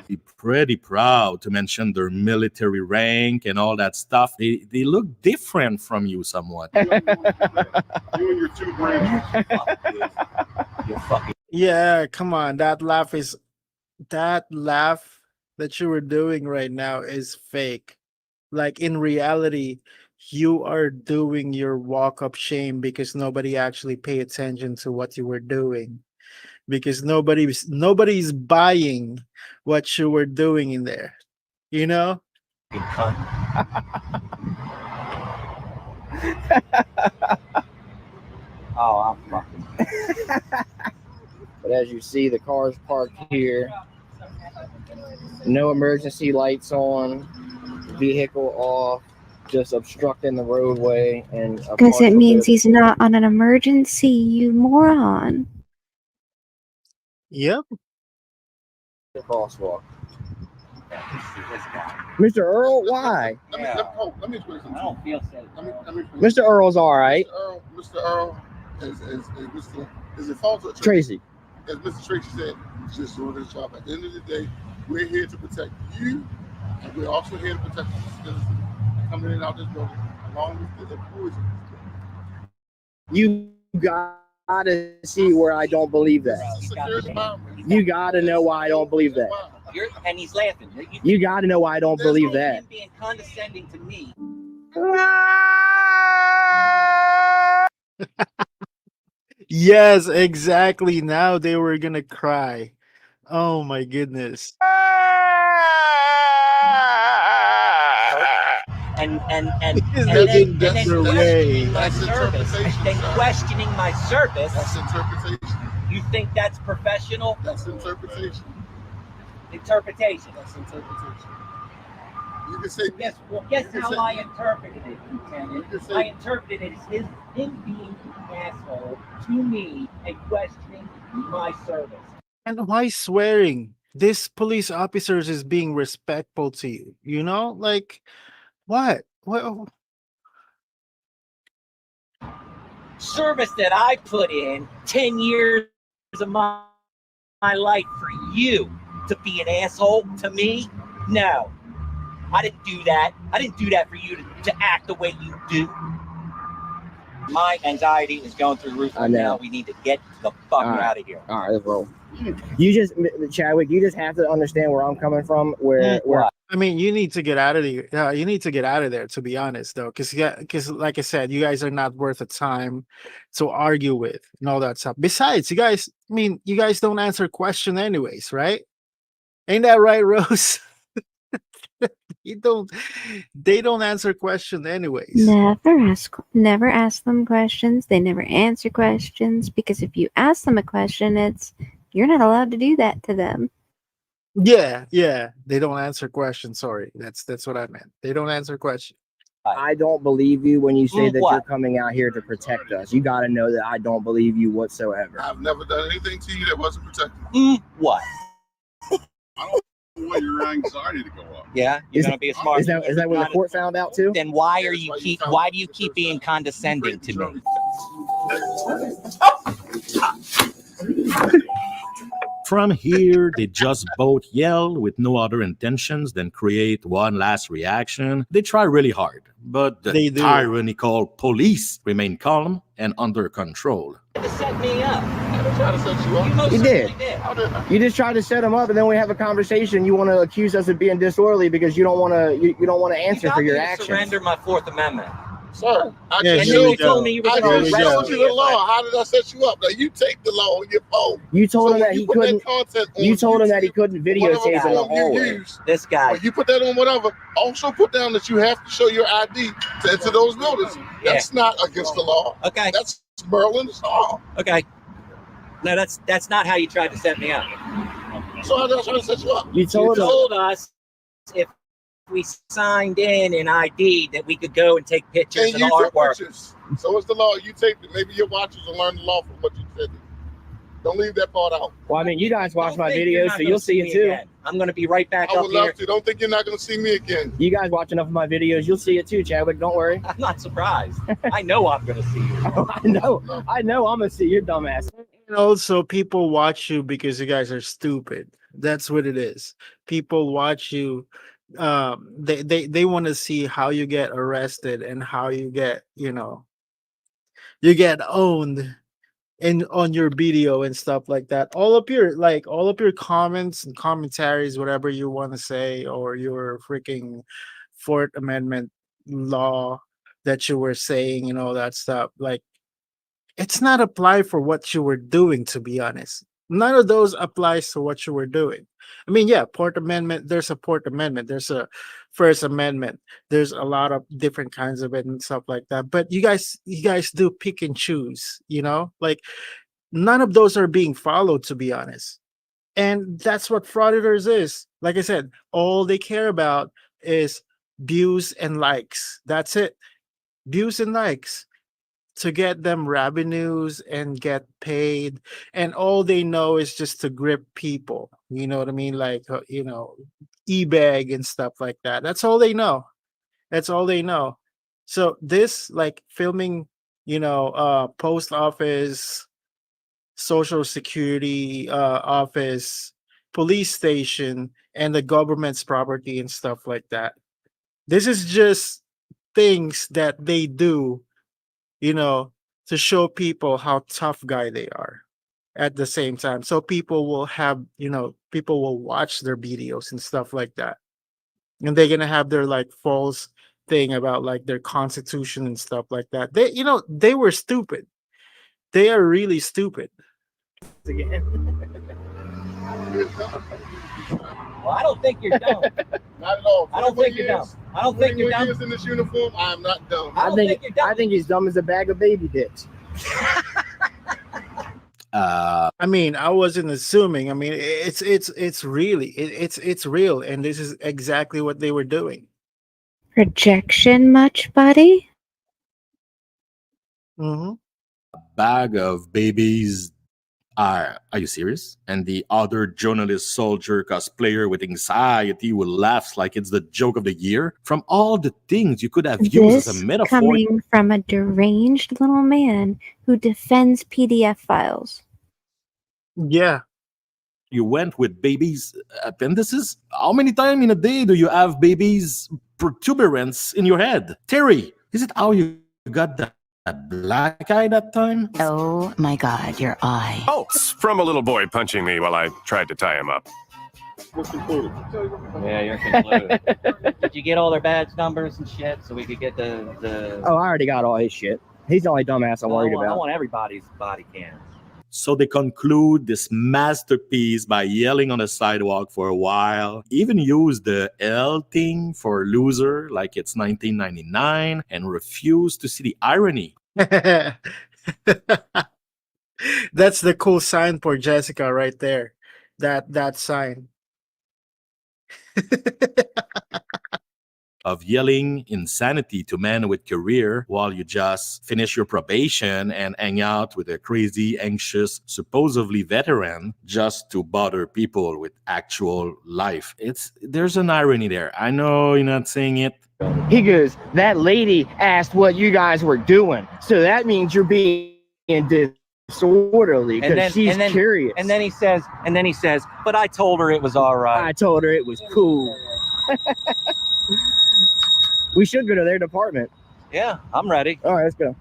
Be pretty proud to mention their military rank and all that stuff. They look different from you somewhat. You and your 2 branches. Yeah, come on. That laugh that you were doing right now is fake. In reality, you are doing your walk-up shame because nobody actually paid attention to what you were doing. Because nobody's buying what you were doing in there, Oh, I'm fucking. But as you see, the car's parked here. No emergency lights on. Vehicle off. Just obstructing the roadway and. Because it means he's not on an emergency, you moron. Yep. The crosswalk. Mr. Earl, why? Let me explain something. I don't feel safe. Let me explain Mr. Earl's all right. Mr. Earl is Mr. Is it false or Tracy? As Mr. Tracy said, he's just doing his job. At the end of the day, we're here to protect you, and we're also here to protect the citizens coming in and out this building, along with the employees. You gotta see where I don't believe that. You gotta know why I don't believe that. And he's laughing. You gotta know why I don't believe that. Him being condescending to me. Yes, exactly. Now they were gonna cry. Oh my goodness. And Living then the questioning my That's service. interpretation, Then sir. questioning my service. That's interpretation. You think that's professional? That's interpretation. Interpretation. That's interpretation. You can say Guess how I interpreted it, Lieutenant. I interpreted it as him being an asshole to me and questioning my service. And why swearing? This police officers is being respectful to you. You know, like what? What? Service that I put in 10 years of my life for you to be an asshole to me? No. I didn't do that. I didn't do that for you to act the way you do. My anxiety is going through the roof right now. We need to get the fuck out of here. All right, let's roll. You just, Chadwick, you just have to understand where I'm coming from. Where I mean, you need to get out of there. You need to get out of there, to be honest, though, because like I said, you guys are not worth the time to argue with and all that stuff. Besides, you guys, I mean, you guys don't answer question anyways, right? Ain't that right, Rose? They don't answer question anyways. Never ask them questions. They never answer questions, because if you ask them a question, you're not allowed to do that to them. Yeah, they don't answer questions. Sorry, that's what I meant. They don't answer questions. I don't believe you when you say that you're coming out here to protect us. You got to know that I don't believe you whatsoever. I've never done anything to you that wasn't protected. What? I don't want your anxiety to go up. Yeah, you're gonna be a smart. Is that what the court found out too? Then why do you keep being condescending to me? From here, they just both yell with no other intentions than create one last reaction. They try really hard, but the tyrannical police remain calm and under control. To set me up. I didn't try to set you up. You did. You just tried to set him up, and then we have a conversation. You want to accuse us of being disorderly because you don't want to. You don't want to answer for your actions. Surrender my Fourth Amendment. Sir, I and just then you told me you were I going to just arrest showed me. you the law. How did I set you up? Now you take the law on your phone. You told him So that you he put that couldn't. content on You told him that he YouTube, couldn't videotape whatever in the form you hallway. use, This guy. when you put that on whatever, also put down that you have to show your ID to enter those buildings. That's not against the law. Okay. That's Maryland's law. Okay. No, that's not how you tried to set me up. So how did I try to set you up? You told us if we signed in an ID that we could go and take pictures And and you took artwork. pictures. So what's the law? You take it. Maybe your watchers will learn the law from what you said. Don't leave that part out. Well, I mean, you guys watch my think you're videos, not so gonna you'll see me it too. again. I'm going to be right back I up would here. love to. Don't think you're not going to see me again. You guys watch enough of my videos, you'll see it too, Chadwick. Don't worry. I'm not surprised. I know I'm going to see you. I know. I'm gonna see your dumbass. And also, people watch you because you guys are stupid. That's what it is. People watch you. They want to see how you get arrested and how you get, you get owned on your video and stuff like that. All of your comments and commentaries, whatever you want to say, or your freaking Fourth Amendment law that you were saying and all that stuff, like, it's not applied for what you were doing, to be honest. None of those applies to what you were doing. I mean, yeah, Fourth Amendment, there's a Fourth Amendment, there's a First Amendment, there's a lot of different kinds of it and stuff like that. But you guys do pick and choose, like none of those are being followed, to be honest. And that's what Frauditors is. Like I said, all they care about is views and likes. That's it. Views and likes. to get them revenues and get paid, and all they know is just to grip people. You know what I mean? Like e-bag and stuff like that. That's all they know. That's all they know. So this, like, filming, post office, social security office, police station, and the government's property and stuff like that. This is just things that they do, to show people how tough guy they are at the same time. So people will people will watch their videos and stuff like that. And they're gonna have their like false thing about like their constitution and stuff like that. They were stupid. They are really stupid. Well, I don't think you're dumb. Not at all. I don't think you're dumb. I don't think you're dumb. Years in this uniform, I am not dumb. I think he's dumb as a bag of baby dicks. I mean, I wasn't assuming. I mean, it's really it's real, and this is exactly what they were doing. Rejection much, buddy? Mm-hmm. A bag of babies. Are you serious? And the other journalist, soldier, cosplayer with anxiety who laughs like it's the joke of the year. From all the things you could have used as a metaphor. Coming from a deranged little man who defends PDF files. Yeah. You went with babies' appendices? How many times in a day do you have babies' protuberance in your head? Terry, is it how you got that black eye that time? Oh my God, your eye. Oh, from a little boy punching me while I tried to tie him up. Yeah, you're concluded. Did you get all their badge numbers and shit so we could get the... Oh, I already got all his shit. He's the only dumbass I'm worried about. I want everybody's body cam. So they conclude this masterpiece by yelling on the sidewalk for a while, even use the L thing for loser like it's 1999, and refuse to see the irony. That's the cool sign for Jessica right there. That sign. Of yelling insanity to men with career while you just finish your probation and hang out with a crazy, anxious, supposedly veteran just to bother people with actual life. There's an irony there. I know you're not saying it. He goes, that lady asked what you guys were doing. So that means you're being disorderly because she's curious. And then he says, but I told her it was all right. I told her it was cool. We should go to their department. Yeah, I'm ready. All right, let's go.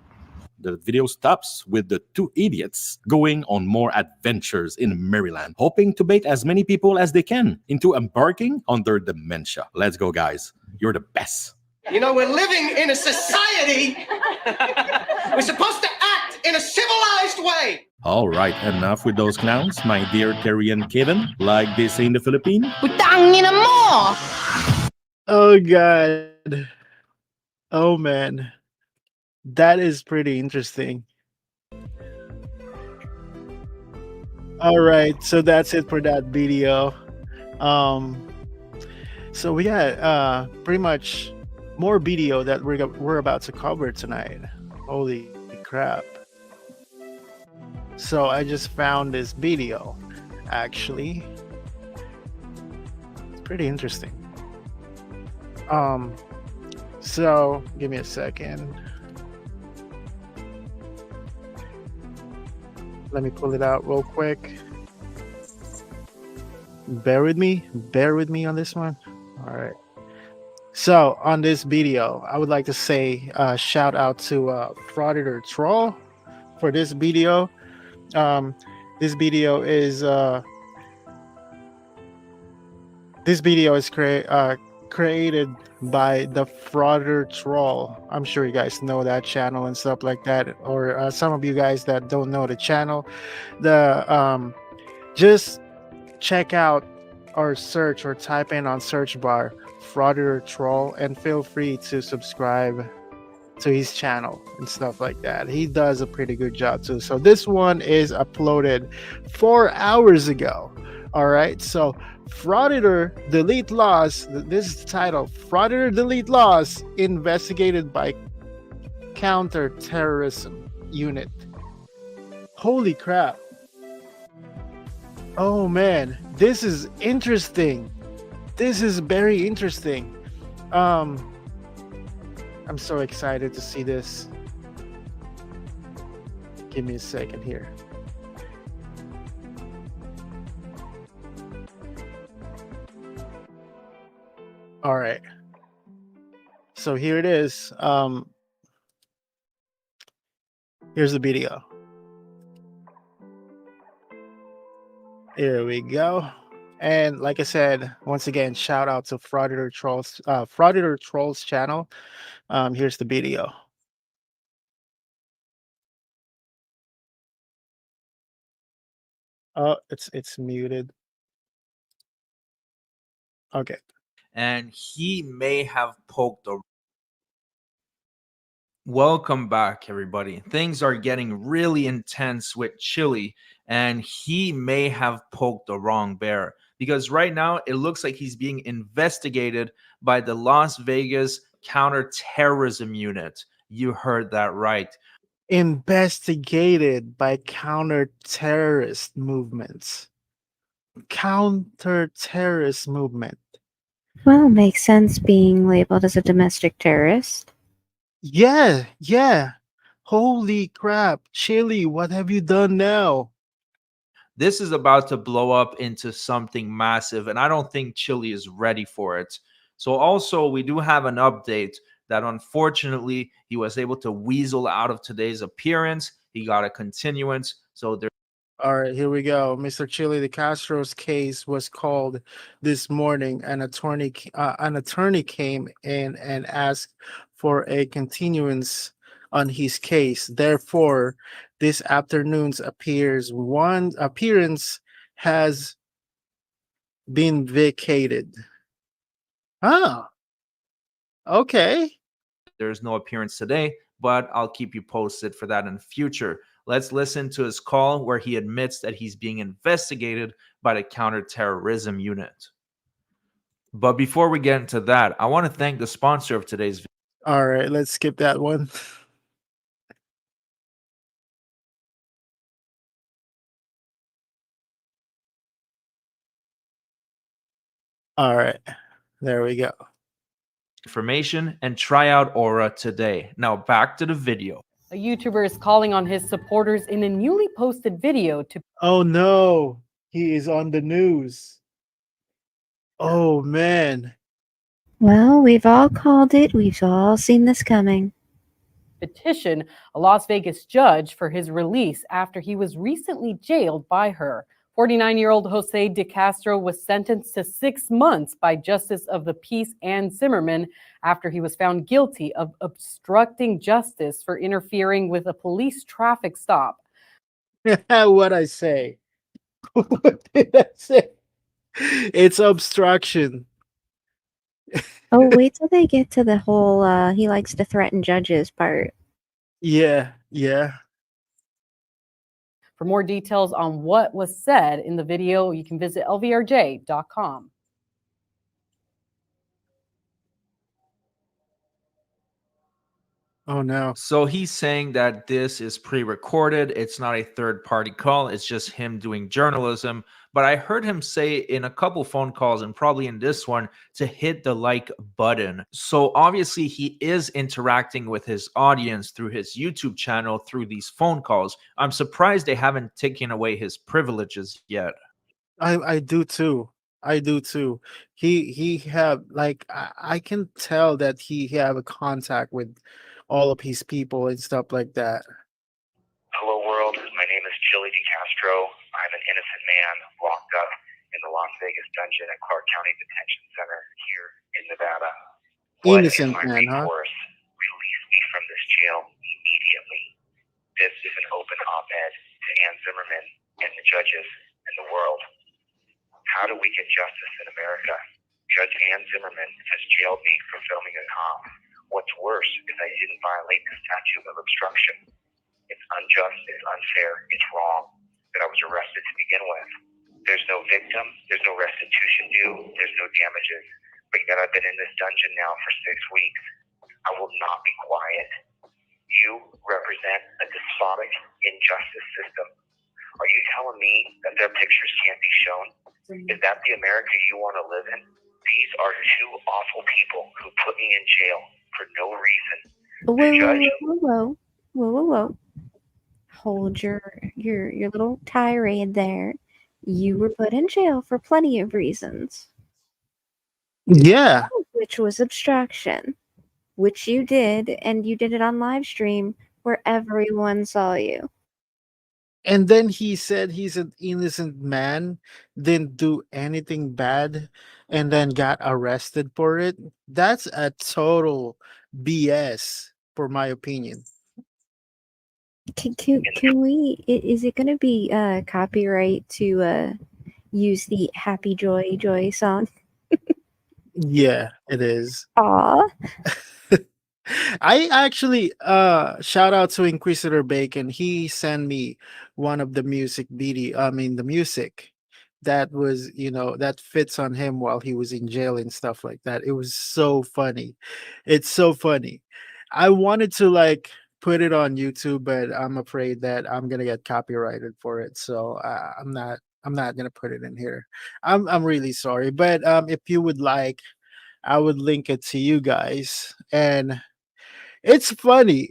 The video stops with the two idiots going on more adventures in Maryland, hoping to bait as many people as they can into embarking on their dementia. Let's go, guys. You're the best. You know, we're living in a society. We're supposed to act in a civilized way. All right, enough with those clowns, my dear Terry and Kevin, like they say in the Philippines. Oh, God. Oh, man. That is pretty interesting. All right, so that's it for that video. So we got pretty much more video that we're about to cover tonight. Holy crap. So I just found this video, actually. It's pretty interesting. So give me a second. Let me pull it out real quick. Bear with me on this one. All right. So on this video, I would like to say shout out to Frauditor Troll for this video. This video is created by the Frauditor Troll. I'm sure you guys know that channel and stuff like that, or some of you guys that don't know the channel, just check out or search or type in on search bar Frauditor Troll and feel free to subscribe to his channel and stuff like that. He does a pretty good job too. So this one is uploaded 4 hours ago. All right, so Frauditor Delete Laws. This is the title. Frauditor Delete Laws investigated by counterterrorism. unit. Holy crap. Oh man, this is interesting. This is very interesting. I'm so excited to see this. Give me a second here. All right. So here it is. Here's the video. Here we go. And like I said, once again, shout out to Frauditor Trolls channel. Here's the video. Oh, it's muted. Okay. And he may have poked a. Welcome back, everybody. Things are getting really intense with Chille, and he may have poked the wrong bear because right now it looks like he's being investigated by the Las Vegas counterterrorism unit. You heard that right. Investigated by counter-terrorist movements. Counter-terrorist movement. Well, makes sense being labeled as a domestic terrorist. Yeah. Holy crap. Chille, what have you done now? This is about to blow up into something massive, and I don't think Chille is ready for it. So also, we do have an update that unfortunately he was able to weasel out of today's appearance. He got a continuance. So there. All right, here we go. Mr. Chille Dcastro's case was called this morning. An attorney came in and asked for a continuance on his case. Therefore, this afternoon's appearance has been vacated. Ah, okay. There's no appearance today, but I'll keep you posted for that in the future. Let's listen to his call where he admits that he's being investigated by the counterterrorism unit. But before we get into that, I want to thank the sponsor of today's video. All right, let's skip that one. All right, there we go. Information and try out Aura today. Now back to the video. A YouTuber is calling on his supporters in a newly posted video to. Oh no, he is on the news. Oh man. Well, we've all called it. We've all seen this coming. Petition a Las Vegas judge for his release after he was recently jailed by her. 49-year-old Jose Dcastro was sentenced to 6 months by Justice of the Peace Ann Zimmerman after he was found guilty of obstructing justice for interfering with a police traffic stop. What I say? What did I say? It's obstruction. Oh, wait till they get to the whole he likes to threaten judges part. Yeah. For more details on what was said in the video, you can visit lvrj.com. Oh no. So he's saying that this is pre-recorded. It's not a third-party call. It's just him doing journalism. But I heard him say in a couple phone calls and probably in this one to hit the like button. So obviously he is interacting with his audience through his YouTube channel through these phone calls. I'm surprised they haven't taken away his privileges yet. I do too. He have like I can tell that he have a contact with all of his people and stuff like that. Hello world, my name is Chille Dcastro. I'm an innocent man locked up in the Las Vegas dungeon at Clark County Detention Center here in Nevada. Innocent man, huh? Release me from this jail immediately. This is an open op-ed to Ann Zimmerman and the judges and the world. How do we get justice in America? Judge Ann Zimmerman has jailed me for filming a cop. What's worse is I didn't violate the statute of obstruction. It's unjust, it's unfair, it's wrong that I was arrested to begin with. There's no victim, there's no restitution due, there's no damages, but yet I've been in this dungeon now for 6 weeks. I will not be quiet. You represent a despotic injustice system. Are you telling me that their pictures can't be shown? Is that the America you want to live in? These are two awful people who put me in jail for no reason. Whoa. Hold your little tirade there. You were put in jail for plenty of reasons. Yeah. Which was obstruction, which you did, and you did it on live stream where everyone saw you. And then he said he's an innocent man, didn't do anything bad, and then got arrested for it. That's a total BS, for my opinion. Can we? Is it going to be copyright to use the Happy Joy song? Yeah, it is. Aw. I actually shout out to Inquisitor Bacon. He sent me one of the music the music that was, that fits on him while he was in jail and stuff like that. It was so funny. It's so funny. I wanted to like put it on YouTube, but I'm afraid that I'm gonna get copyrighted for it. So I'm not gonna put it in here. I'm really sorry. But if you would like, I would link it to you guys. And it's funny.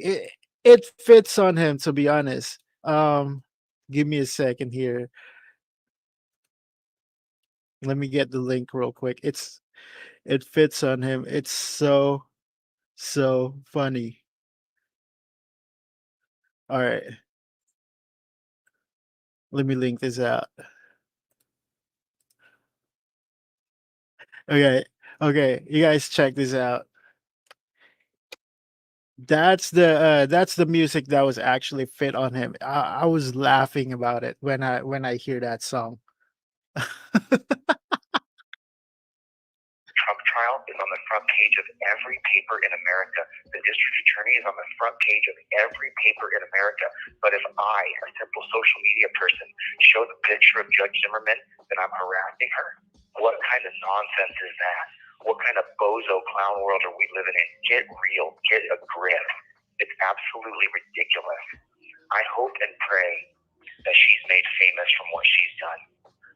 It fits on him, to be honest. Give me a second here. Let me get the link real quick. It fits on him. It's so funny. All right. Let me link this out. Okay. You guys check this out. That's the music that was actually fit on him. I was laughing about it when I hear that song. Trump trial is on the front page of every paper in America. The district attorney is on the front page of every paper in America. But if I, a simple social media person, show the picture of Judge Zimmerman, then I'm harassing her? What kind of nonsense is that? What kind of bozo clown world are we living in? Get real. Get a grip. It's absolutely ridiculous. I hope and pray that she's made famous from what she's done.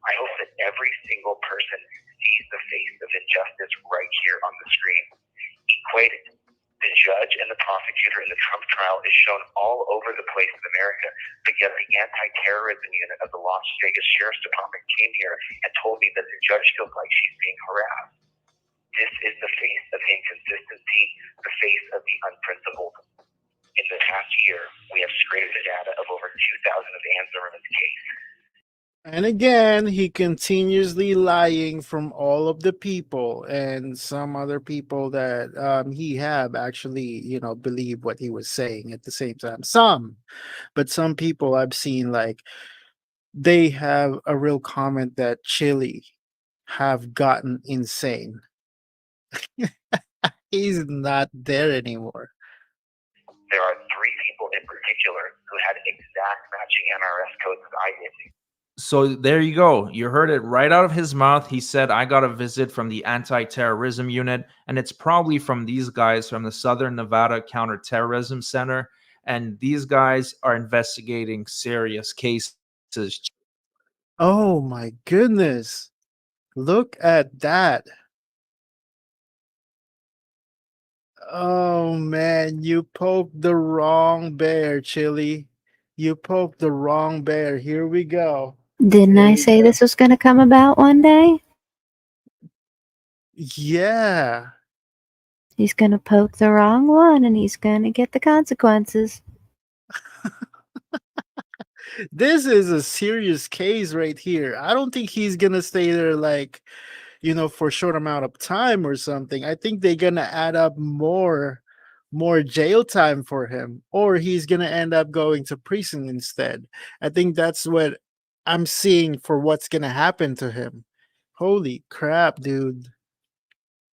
I hope that every single person sees the face of injustice right here on the screen. Equated. The judge and the prosecutor in the Trump trial is shown all over the place in America, but yet the anti-terrorism unit of the Las Vegas Sheriff's Department came here and told me that the judge feels like she's being harassed. This is the face of inconsistency, the face of the unprincipled. In the past year, we have scraped the data of over 2,000 of Ann Zimmerman's case. And again, he continuously lying from all of the people, and some other people that he have actually, believe what he was saying at the same time. But some people I've seen, like, they have a real comment that Chille have gotten insane. He's not there anymore. There are 3 people in particular who had exact matching NRS codes as I did. So there you go. You heard it right out of his mouth. He said, I got a visit from the anti-terrorism unit, and it's probably from these guys from the Southern Nevada Counterterrorism Center. And these guys are investigating serious cases. Oh my goodness. Look at that. Oh man, you poked the wrong bear, Chille. You poked the wrong bear. Here we go. Didn't I say this was going to come about one day? Yeah. He's going to poke the wrong one and he's going to get the consequences. This is a serious case right here. I don't think he's going to stay there like, for a short amount of time or something. I think they're going to add up more jail time for him, or he's going to end up going to prison instead. I think that's what I'm seeing for what's going to happen to him. Holy crap, dude.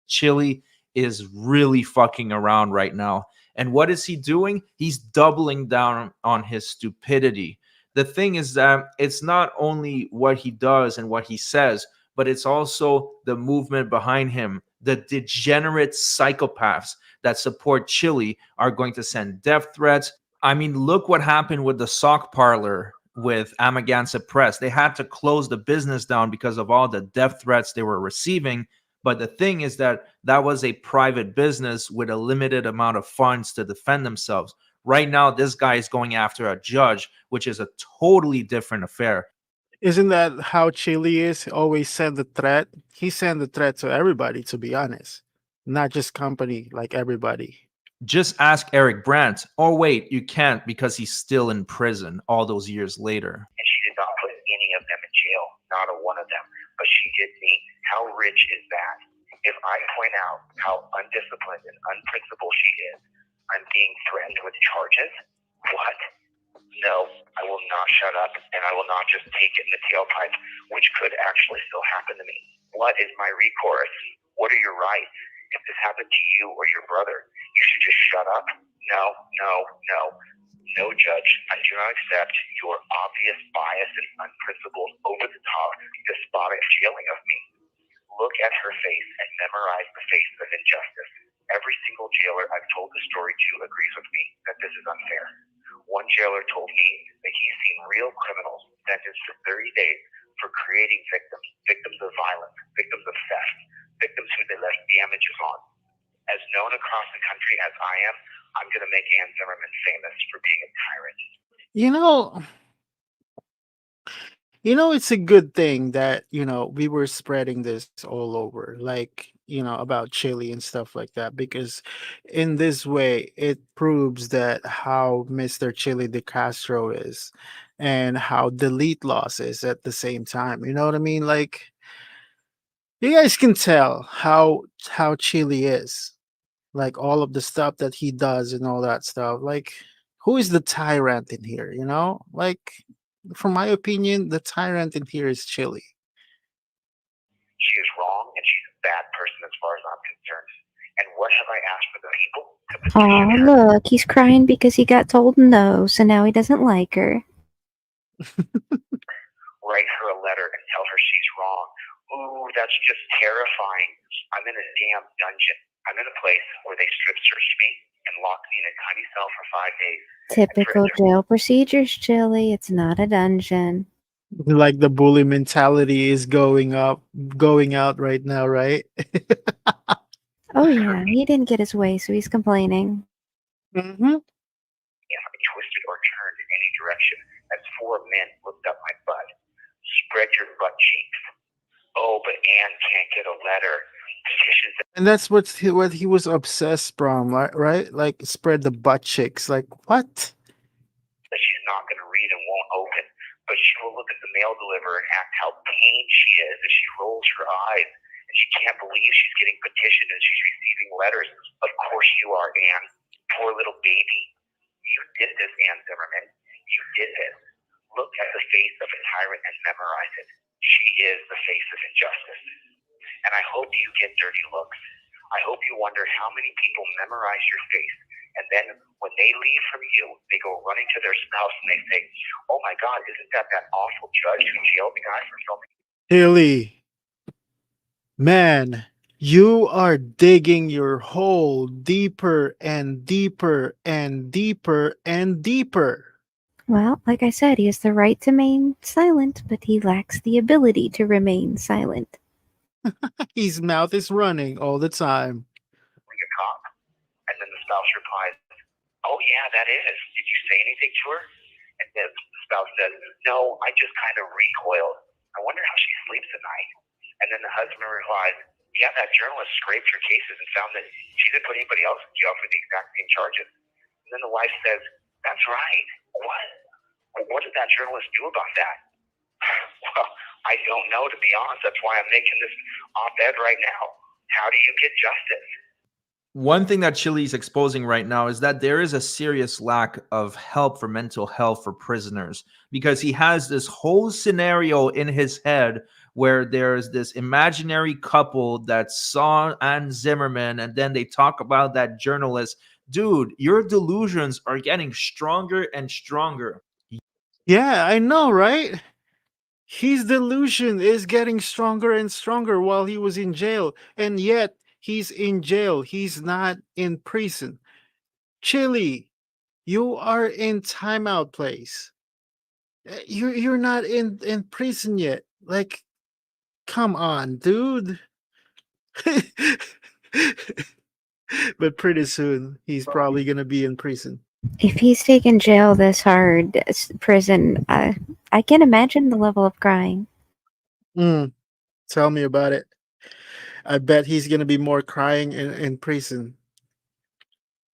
Chille is really fucking around right now. And what is he doing? He's doubling down on his stupidity. The thing is that it's not only what he does and what he says, but it's also the movement behind him The degenerate psychopaths that support Chille are going to send death threats. I mean, look what happened with the sock parlor with Amagansett Press. They had to close the business down because of all the death threats they were receiving. But the thing is that was a private business with a limited amount of funds to defend themselves. Right now, this guy is going after a judge, which is a totally different affair. Isn't that how Chille is? Always send the threat. He sent the threat to everybody, to be honest, not just company, like everybody. Just ask Eric Brandt. Or wait, you can't because he's still in prison all those years later. And she did not put any of them in jail, not a one of them. But she did me. How rich is that? If I point out how undisciplined and unprincipled she is, I'm being threatened with charges? What? No, I will not shut up, and I will not just take it in the tailpipe, which could actually still happen to me. What is my recourse? What are your rights? If this happened to you or your brother, you should just shut up? No, no, no. No, Judge, I do not accept your obvious bias and unprincipled, over-the-top, despotic jailing of me. Look at her face and memorize the face of injustice. Every single jailer I've told the story to agrees with me that this is unfair. One jailer told me that he's seen real criminals sentenced to 30 days for creating victims, victims of violence, victims of theft, victims who they left damages on. As known across the country as I am, I'm going to make Ann Zimmerman famous for being a tyrant. It's a good thing that, we were spreading this all over, like, about Chille and stuff like that, because in this way, it proves that how Mr. Chille Dcastro is and how Delete Loss is at the same time. You know what I mean? Like, you guys can tell how Chille is, like all of the stuff that he does and all that stuff. Like, who is the tyrant in here? Like, from my opinion, the tyrant in here is Chille. She is wrong, and she's a bad person as far as I'm concerned. And what have I asked for the people? To petition her. Oh, look, he's crying because he got told no, so now he doesn't like her. Write her a letter and tell her she's wrong. Ooh, that's just terrifying. I'm in a damn dungeon. I'm in a place where they strip searched me and locked me in a tiny cell for 5 days. Typical jail procedures, Chille. It's not a dungeon. Like the bully mentality is going out right now, right? Oh yeah, he didn't get his way, so he's complaining. Mm-hmm. If I twisted or turned in any direction as 4 men looked up my butt. Spread your butt cheeks. Oh, but Anne can't get a letter. Petitions. And that's what he was obsessed from, right? Like, spread the butt cheeks. Like, what? That she's not going to read and won't open, but she will look at the mail deliverer and act how pained she is as she rolls her eyes, and she can't believe she's getting petitioned and she's receiving letters. Of course you are, Anne. Poor little baby. You did this, Ann Zimmerman. You did this. Look at the face of a tyrant and memorize it. She is the face of injustice. And I hope you get dirty looks. I hope you wonder how many people memorize your face, and then when they leave from you, they go running to their spouse and they say, oh my God, isn't that awful judge who jailed the guy for filming? Chille, man, you are digging your hole deeper and deeper and deeper and deeper. Well, like I said, he has the right to remain silent, but he lacks the ability to remain silent. His mouth is running all the time. Like a cop. And then the spouse replies, oh yeah, that is. Did you say anything to her? And then the spouse says, no, I just kind of recoiled. I wonder how she sleeps at night. And then the husband replies, yeah, that journalist scraped her cases and found that she didn't put anybody else in jail for the exact same charges. And then the wife says, that's right. What did that journalist do about that? Well, I don't know, to be honest. That's why I'm making this op-ed right now. How do you get justice? One thing that Chille is exposing right now is that there is a serious lack of help for mental health for prisoners, because he has this whole scenario in his head where there's this imaginary couple that saw Ann Zimmerman, and then they talk about that journalist. Dude, your delusions are getting stronger and stronger. Yeah, I know, right? His delusion is getting stronger and stronger while he was in jail, and yet He's in jail. He's not in prison. Chille, you are in timeout place. You're not in prison yet. Like, come on, dude. But pretty soon he's probably gonna be in prison. If he's taking jail this hard, prison, I can imagine the level of crying. Tell me about it. I bet he's gonna be more crying in prison.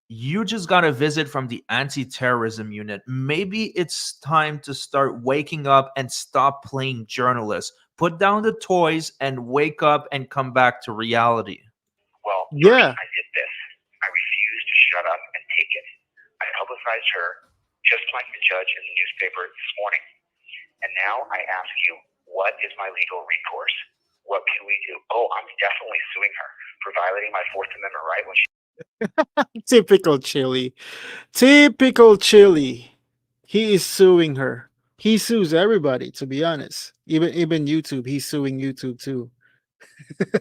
You just got a visit from the anti-terrorism unit. Maybe it's time to start waking up and stop playing journalists. Put down the toys and wake up and come back to reality. Well, yeah. I did this. I refused to shut up and take it. I publicized her, just like the judge in the newspaper this morning. And now I ask you, what is my legal recourse? What can we do? Oh, I'm definitely suing her for violating my Fourth Amendment right when she... Typical Chille. Typical Chille. He is suing her. He sues everybody, to be honest. Even YouTube. He's suing YouTube too. She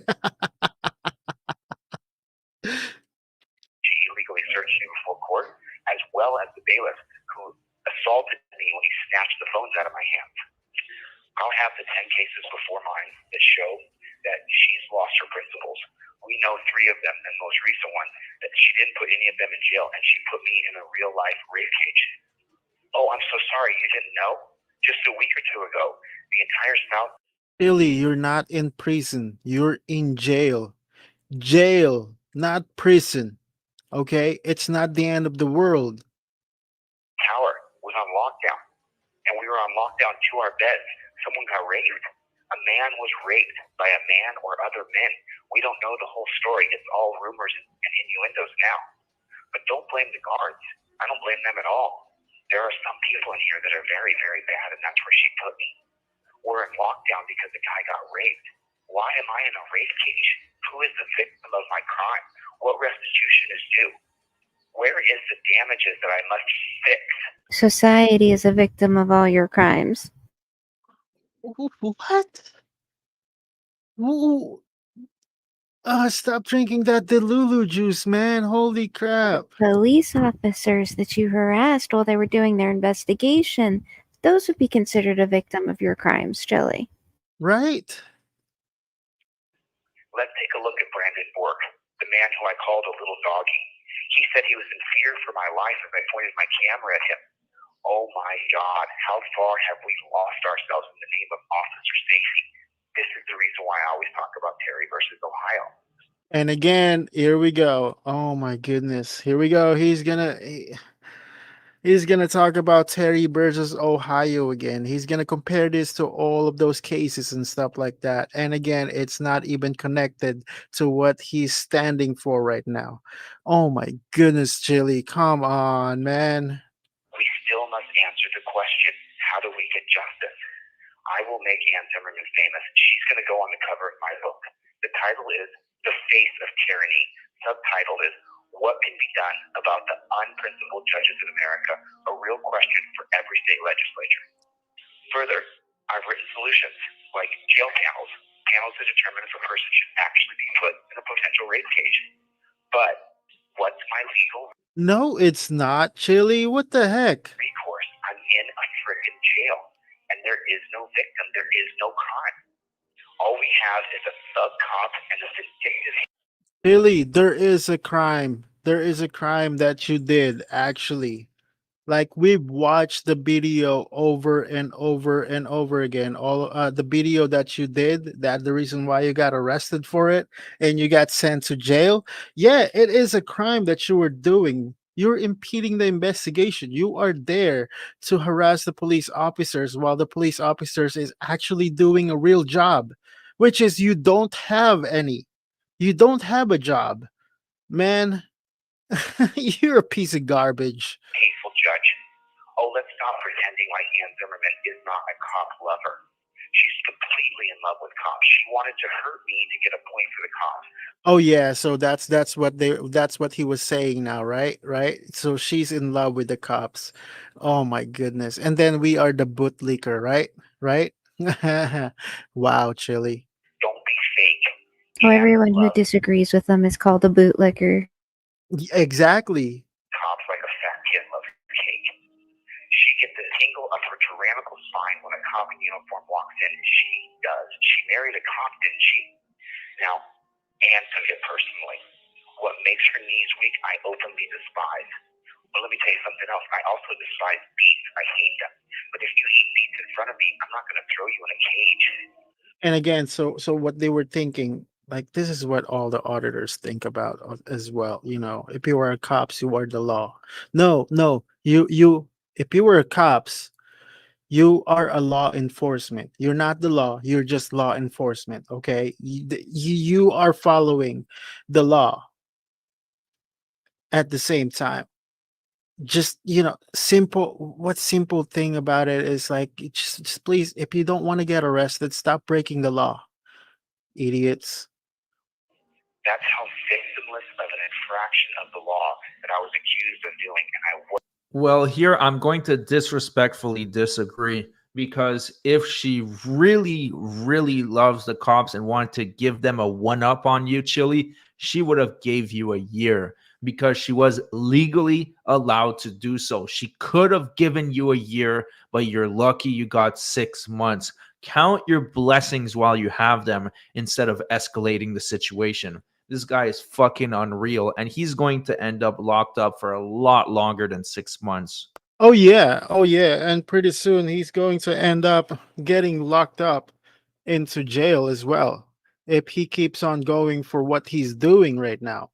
illegally searched me before court, as well as the bailiff who assaulted me when he snatched the phones out of my hands. I'll have the 10 cases before mine that show that she's lost her principles. We know 3 of them, and the most recent one, that she didn't put any of them in jail, and she put me in a real-life rape cage. Oh, I'm so sorry, you didn't know? Just a week or 2 ago, the entire South... Chille, you're not in prison. You're in jail. Jail, not prison. Okay? It's not the end of the world. Tower was on lockdown, and we were on lockdown to our beds. Someone got raped. A man was raped by a man or other men. We don't know the whole story. It's all rumors and innuendos now. But don't blame the guards. I don't blame them at all. There are some people in here that are very, very bad, and that's where she put me. We're in lockdown because the guy got raped. Why am I in a rape cage? Who is the victim of my crime? What restitution is due? Where is the damages that I must fix? Society is a victim of all your crimes. What? Stop drinking that Delulu juice, man. Holy crap. Police officers that you harassed while they were doing their investigation, those would be considered a victim of your crimes, Chille. Right. Let's take a look at Brandon Bork, the man who I called a little doggy. He said he was in fear for my life as I pointed my camera at him. Oh my God, how far have we lost ourselves in the name of officer safety? This is the reason why I always talk about Terry versus Ohio. And again, here we go. Oh my goodness. Here we go. He's gonna talk about Terry versus Ohio again. He's gonna compare this to all of those cases and stuff like that. And again, it's not even connected to what he's standing for right now. Oh my goodness, Chille. Come on, man. We still must answer the question, how do we get justice? I will make Ann Zimmerman famous. She's going to go on the cover of my book. The title is The Face of Tyranny. Subtitle is What Can Be Done About the Unprincipled Judges in America? A real question for every state legislature. Further, I've written solutions like jail panels to determine if a person should actually be put in a potential rape cage. But what's my legal No, it's not, Chille. What the heck? recourse? I'm in a freaking jail. And there is no victim. There is no crime. All we have is a thug cop and a vindictive... Chille, there is a crime. There is a crime that you did, actually. Like, we've watched the video over and over and over again. All the video that you did, that the reason why you got arrested for it and you got sent to jail. Yeah, it is a crime that you were doing. You're impeding the investigation. You are there to harass the police officers while the police officers is actually doing a real job, which is you don't have any. You don't have a job, man. You're a piece of garbage. Hateful judge. Oh, let's stop pretending like Ann Zimmerman is not a cop lover. She's completely in love with cops. She wanted to hurt me to get a point for the cops. Oh yeah, so that's what he was saying now, right? Right? So she's in love with the cops. Oh my goodness. And then we are the bootlicker, right? Right? Wow, Chille. Don't be fake. So everyone who disagrees with them is called a bootlicker. Exactly. Cops like a fat kid loves cake. She gets a tingle up her tyrannical spine when a cop in uniform walks in. She does. She married a cop, didn't she? Now, Anne took it personally. What makes her knees weak, I openly despise. But let me tell you something else. I also despise beats. I hate them. But if you eat beats in front of me, I'm not going to throw you in a cage. And again, so what they were thinking, like this is what all the auditors think about as well. You know, if you are a cops, you are the law. No, you. If you were a cops, you are a law enforcement. You're not the law. You're just law enforcement. Okay, you are following the law at the same time. Just simple. What simple thing about it is like just please, if you don't want to get arrested, stop breaking the law, idiots. That's how victimless of an infraction of the law that I was accused of doing, and I was. Well, here I'm going to disrespectfully disagree, because if she really, really loves the cops and wanted to give them a one-up on you, Chille, she would have gave you a year, because she was legally allowed to do so. She could have given you a year, but you're lucky you got 6 months. Count your blessings while you have them instead of escalating the situation. This guy is fucking unreal, and he's going to end up locked up for a lot longer than 6 months. Oh yeah, and pretty soon he's going to end up getting locked up into jail as well if he keeps on going for what he's doing right now.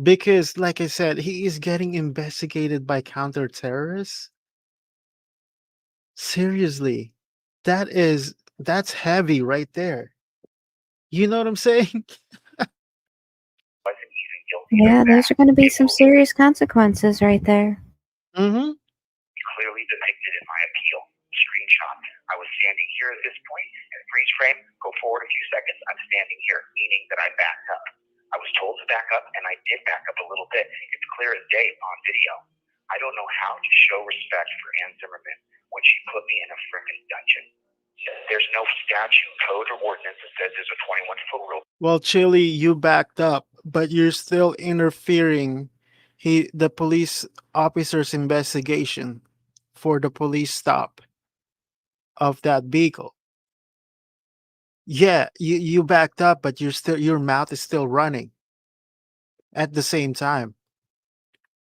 Because like I said, he is getting investigated by counter-terrorists. Seriously. That's heavy right there. You know what I'm saying? Yeah, those are going to be some serious consequences right there. Mm-hmm. Clearly depicted in my appeal. Screenshot. I was standing here at this point, and freeze frame, go forward a few seconds, I'm standing here, meaning that I backed up. I was told to back up, and I did back up a little bit. It's clear as day on video. I don't know how to show respect for Ann Zimmerman when she put me in a frickin' dungeon. There's no statute, code, or ordinance that says there's a 21-foot rule. Well, Chille, you backed up, but you're still interfering the police officer's investigation for the police stop of that vehicle. Yeah, you backed up, but your mouth is still running at the same time.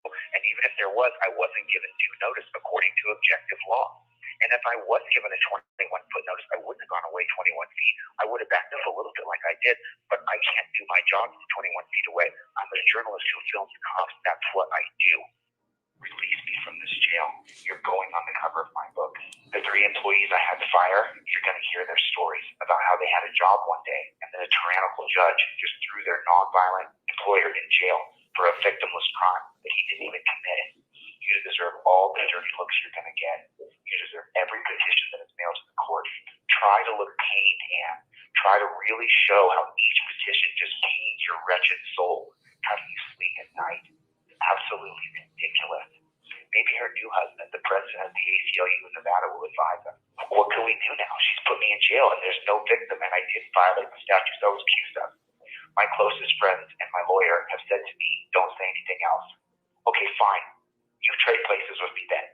And even if there was, I wasn't given due notice according to objective law. And if I was given a 21-foot notice, I wouldn't have gone away 21 feet. I would have backed up a little bit like I did, but I can't do my job 21 feet away. I'm a journalist who films cops. That's what I do. Release me from this jail. You're going on the cover of my book. The 3 employees I had to fire, you're going to hear their stories about how they had a job one day, and then a tyrannical judge just threw their nonviolent employer in jail for a victimless crime that he didn't even commit. You deserve all the dirty looks you're going to get. You deserve every petition that is mailed to the court. Try to look pained, Anne. Try to really show how each petition just pains your wretched soul. How do you sleep at night? Absolutely ridiculous. Maybe her new husband, the president of the ACLU in Nevada, will advise her. What can we do now? She's put me in jail, and there's no victim, and I didn't violate the statutes I was accused of. My closest friends and my lawyer have said to me, don't say anything else. Okay, fine. You trade places with me then.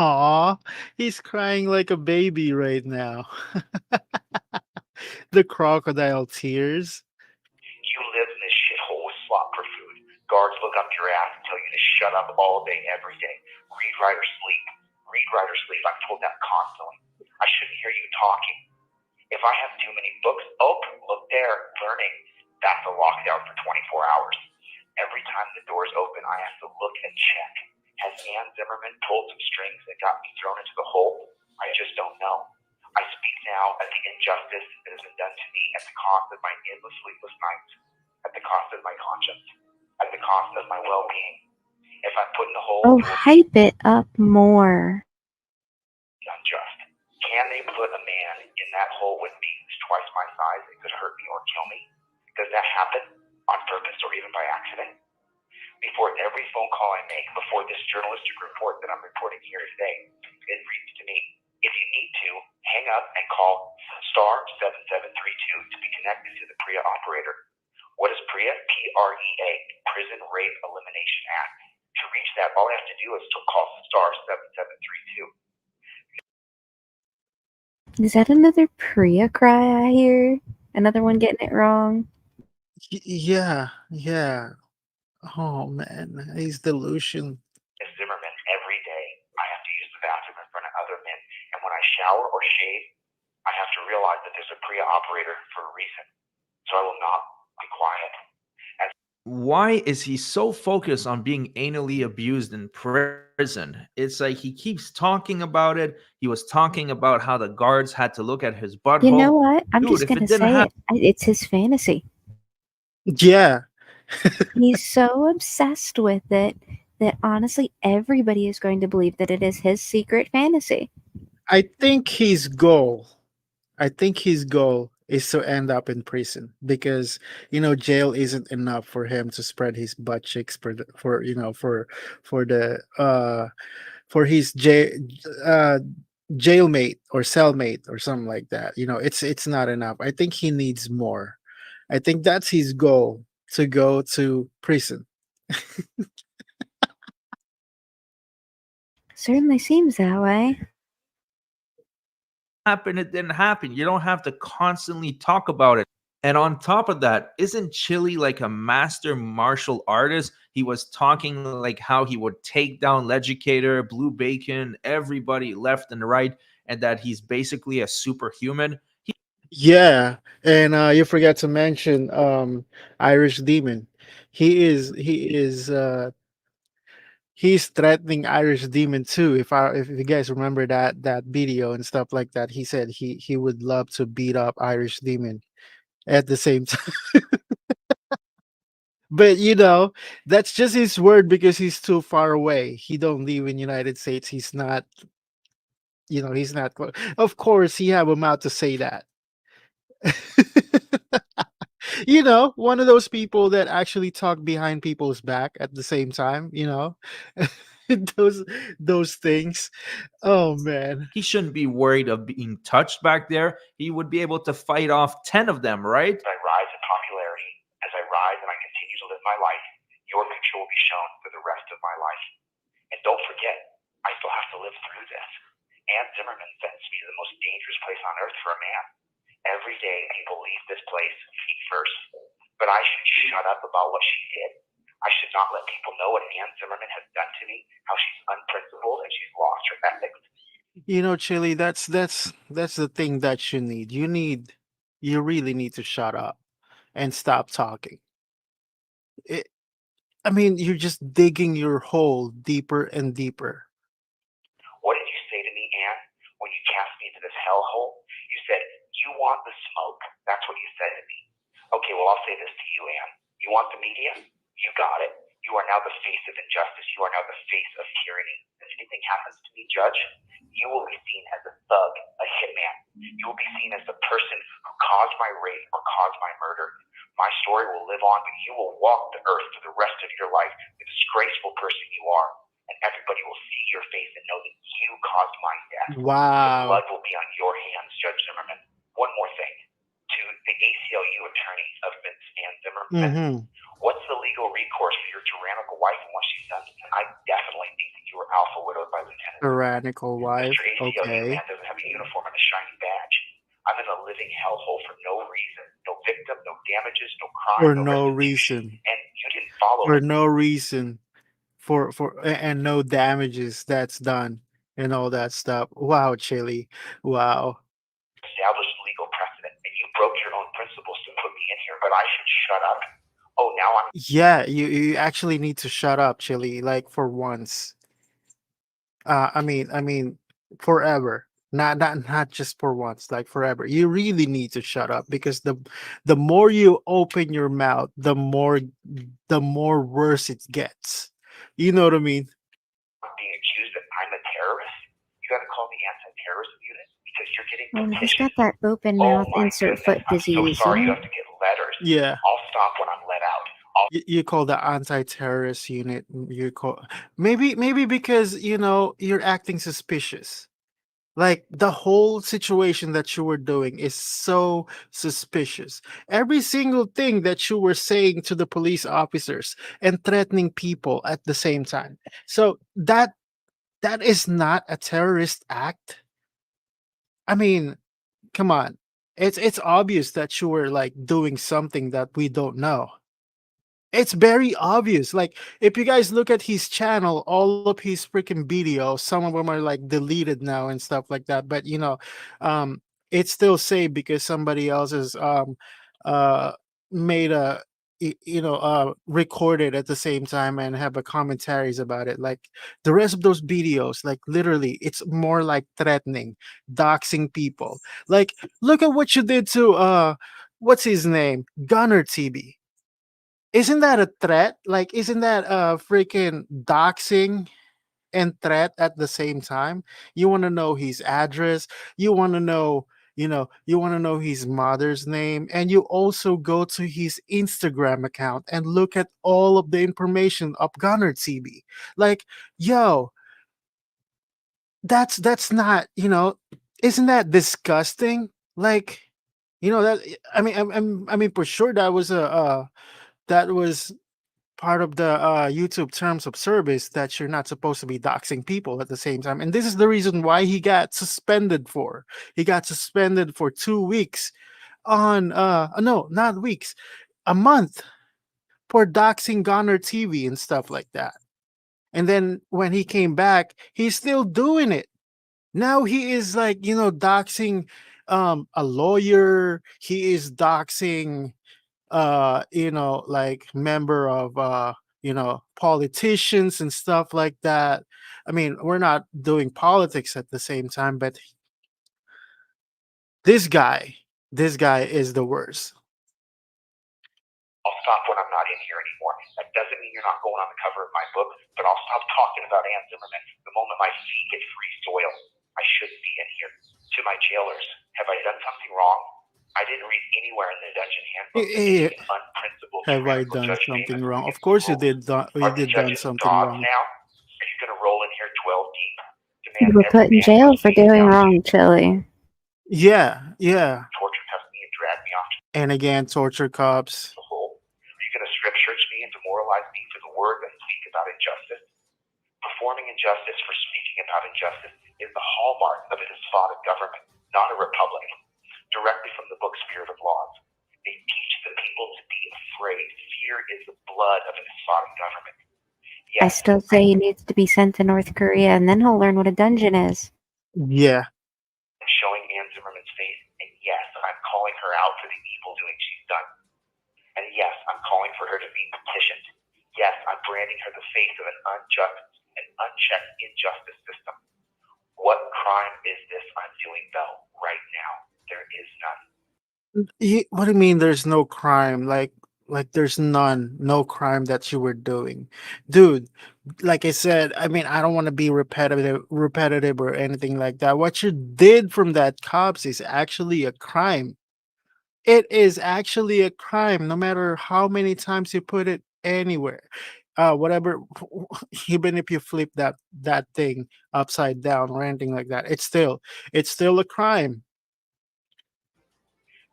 Aw, he's crying like a baby right now. The crocodile tears. You live in this shithole with slop for food. Guards look up your ass and tell you to shut up all day, every day. Read, write, or sleep. Read, write, or sleep. I'm told that constantly. I shouldn't hear you talking. If I have too many books, look there, learning. That's a lockdown for 24 hours. Every time the doors open, I have to look and check. Has Ann Zimmerman pulled some strings that got me thrown into the hole? I just don't know. I speak now at the injustice that has been done to me at the cost of my endless sleepless nights, at the cost of my conscience, at the cost of my well-being. If I'm put in the hole, Oh, hype it up more. unjust. Can they put a man in that hole with me who's twice my size and could hurt me or kill me? Does that happen on purpose or even by accident? Before every phone call I make, before this journalistic report that I'm reporting here today, it reads to me, if you need to, hang up and call *7732 to be connected to the PREA operator. PREA, P-R-E-A, Prison Rape Elimination Act. To reach that, all I have to do is to call star 7732. Is that another Priya cry I hear? Another one getting it wrong? Yeah, yeah. Oh man, he's delusion. Ms. Zimmerman, every day I have to use the bathroom in front of other men, and when I shower or shave, I have to realize that there's a PREA operator for a reason. So I will not be quiet. Why is he so focused on being anally abused in prison? It's like he keeps talking about it. He was talking about how the guards had to look at his butthole. You know what? I'm Dude, just if going to it didn't say happen, it. It's his fantasy. Yeah. He's so obsessed with it that honestly everybody is going to believe that it is his secret fantasy. I think his goal is to end up in prison because jail isn't enough for him to spread his butt cheeks for his jailmate or cellmate or something like that. It's not enough. I think he needs more. I think that's his goal, to go to prison. Certainly seems that way. it didn't happen. You don't have to constantly talk about it. And on top of that, isn't Chille like a master martial artist? He was talking like how he would take down Legicator, Blue Bacon, everybody left and right, and that he's basically a superhuman. Yeah, and you forgot to mention Irish Demon. He's threatening Irish Demon too. If you guys remember that video and stuff like that, he said he would love to beat up Irish Demon at the same time. But that's just his word because he's too far away. He don't live in United States. He's not, he's not. Of course, he have a mouth to say that. One of those people that actually talk behind people's back at the same time. Those things. Oh man, he shouldn't be worried of being touched back there. He would be able to fight off 10 of them, right? As I rise in popularity, as I rise and I continue to live my life, your picture will be shown for the rest of my life. And don't forget, I still have to live through this. Ann Zimmerman sentenced me to the most dangerous place on earth for a man. Every day people leave this place feet first, but I should shut up about what she did. I should not let people know what Ann Zimmerman has done to me, how she's unprincipled and she's lost her ethics. Chille, that's the thing that you need. You really need to shut up and stop talking. You're just digging your hole deeper and deeper. What did you say to me, Ann, when you cast me into this hellhole? You said, you want the smoke. That's what you said to me. Okay, well, I'll say this to you, Ann. You want the media? You got it. You are now the face of injustice. You are now the face of tyranny. If anything happens to me, Judge, you will be seen as a thug, a hitman. You will be seen as the person who caused my rape or caused my murder. My story will live on, but you will walk the earth for the rest of your life, the disgraceful person you are. And everybody will see your face and know that you caused my death. Wow. The blood will be on your hands, Judge Zimmerman. One more thing. To the ACLU attorney of Ms. Ann Zimmerman, what's the legal recourse for your tyrannical wife and what she's done? I definitely think that you were alpha widowed by Lieutenant. Tyrannical wife. Mr. ACLU Okay. man doesn't have a uniform and a shiny badge. I'm in a living hellhole for no reason. No victim, no damages, no crime. For no no reason. And you didn't follow For it. no reason. And no damages that's done and all that stuff. Wow, Chille. Wow. Established legal precedent, and you broke your own principles to put me in here, but I should shut up. Oh, now I'm. Yeah, you actually need to shut up, Chille, like for once. I mean forever. Not just for once, like forever. You really need to shut up because the more you open your mouth, the more worse it gets. You know what I mean? Being accused that I'm a terrorist. You got to call the anti-terrorism unit because you're getting Well, he's petitions. got that open mouth insert foot I'm disease. so sorry. You You know? have to get letters. Yeah. I'll stop when I'm let out. You call the anti-terrorist unit. You call maybe because you're acting suspicious. Like the whole situation that you were doing is so suspicious. Every single thing that you were saying to the police officers and threatening people at the same time. So that is not a terrorist act. I mean, come on. It's obvious that you were like doing something that we don't know. It's very obvious. Like if you guys look at his channel, all of his freaking videos, some of them are like deleted now and stuff like that. But um, it's still saved because somebody else has uh made a recorded at the same time and have a commentaries about it. Like the rest of those videos, like literally, it's more like threatening, doxing people. Like look at what you did to what's his name, Gunner TB. Isn't that a threat? Like, isn't that a freaking doxing and threat at the same time? You want to know his address. You want to know, you want to know his mother's name. And you also go to his Instagram account and look at all of the information of Gunner TB. Like, yo, that's not, isn't that disgusting? Like, that I mean for sure that was that was part of the YouTube terms of service that you're not supposed to be doxing people at the same time. And this is the reason why he got suspended for. He got suspended for 2 weeks on no, not weeks, a month for doxing Goner TV and stuff like that. And then when he came back, he's still doing it. Now he is like, doxing a lawyer, he is doxing like member of politicians and stuff like that. I mean, we're not doing politics at the same time, but this guy is the worst. I'll stop when I'm not in here anymore. That doesn't mean you're not going on the cover of my book, but I'll stop talking about Ann Zimmerman the moment my feet get free soil. I shouldn't be in here. To my jailers, have I done something wrong? I didn't read anywhere in the dungeon handbook that an unprincipled Have I tyrannical done judge something famous wrong? Of against course the you did. You Are the did done judges something gods wrong. now? Are you going to roll in here 12 deep? You Demand were put every in man jail who's for face doing down, wrong, Chille. Yeah. torture cuff me and drag me off to And again, torture cops. the hole? Are you going to strip search me and demoralize me for the word and speak about injustice? Performing injustice for speaking about injustice is the hallmark of a despotic government, not a republic. Directly from the book Spirit of Laws. They teach the people to be afraid. Fear is the blood of a despotic government. I still say he needs to be sent to North Korea, and then he'll learn what a dungeon is. Yeah. Showing Ann Zimmerman's face, and yes, I'm calling her out for the evil doing she's done. And yes, I'm calling for her to be petitioned. Yes, I'm branding her the face of an unjust and unchecked injustice system. What crime is this I'm doing, though, right now? There is none. What do you mean there's no crime? Like there's no crime that you were doing. Dude, like I said, I mean, I don't want to be repetitive or anything like that. What you did from that cops is actually a crime. It is actually a crime, no matter how many times you put it anywhere. Whatever, even if you flip that thing upside down or anything like that, it's still a crime.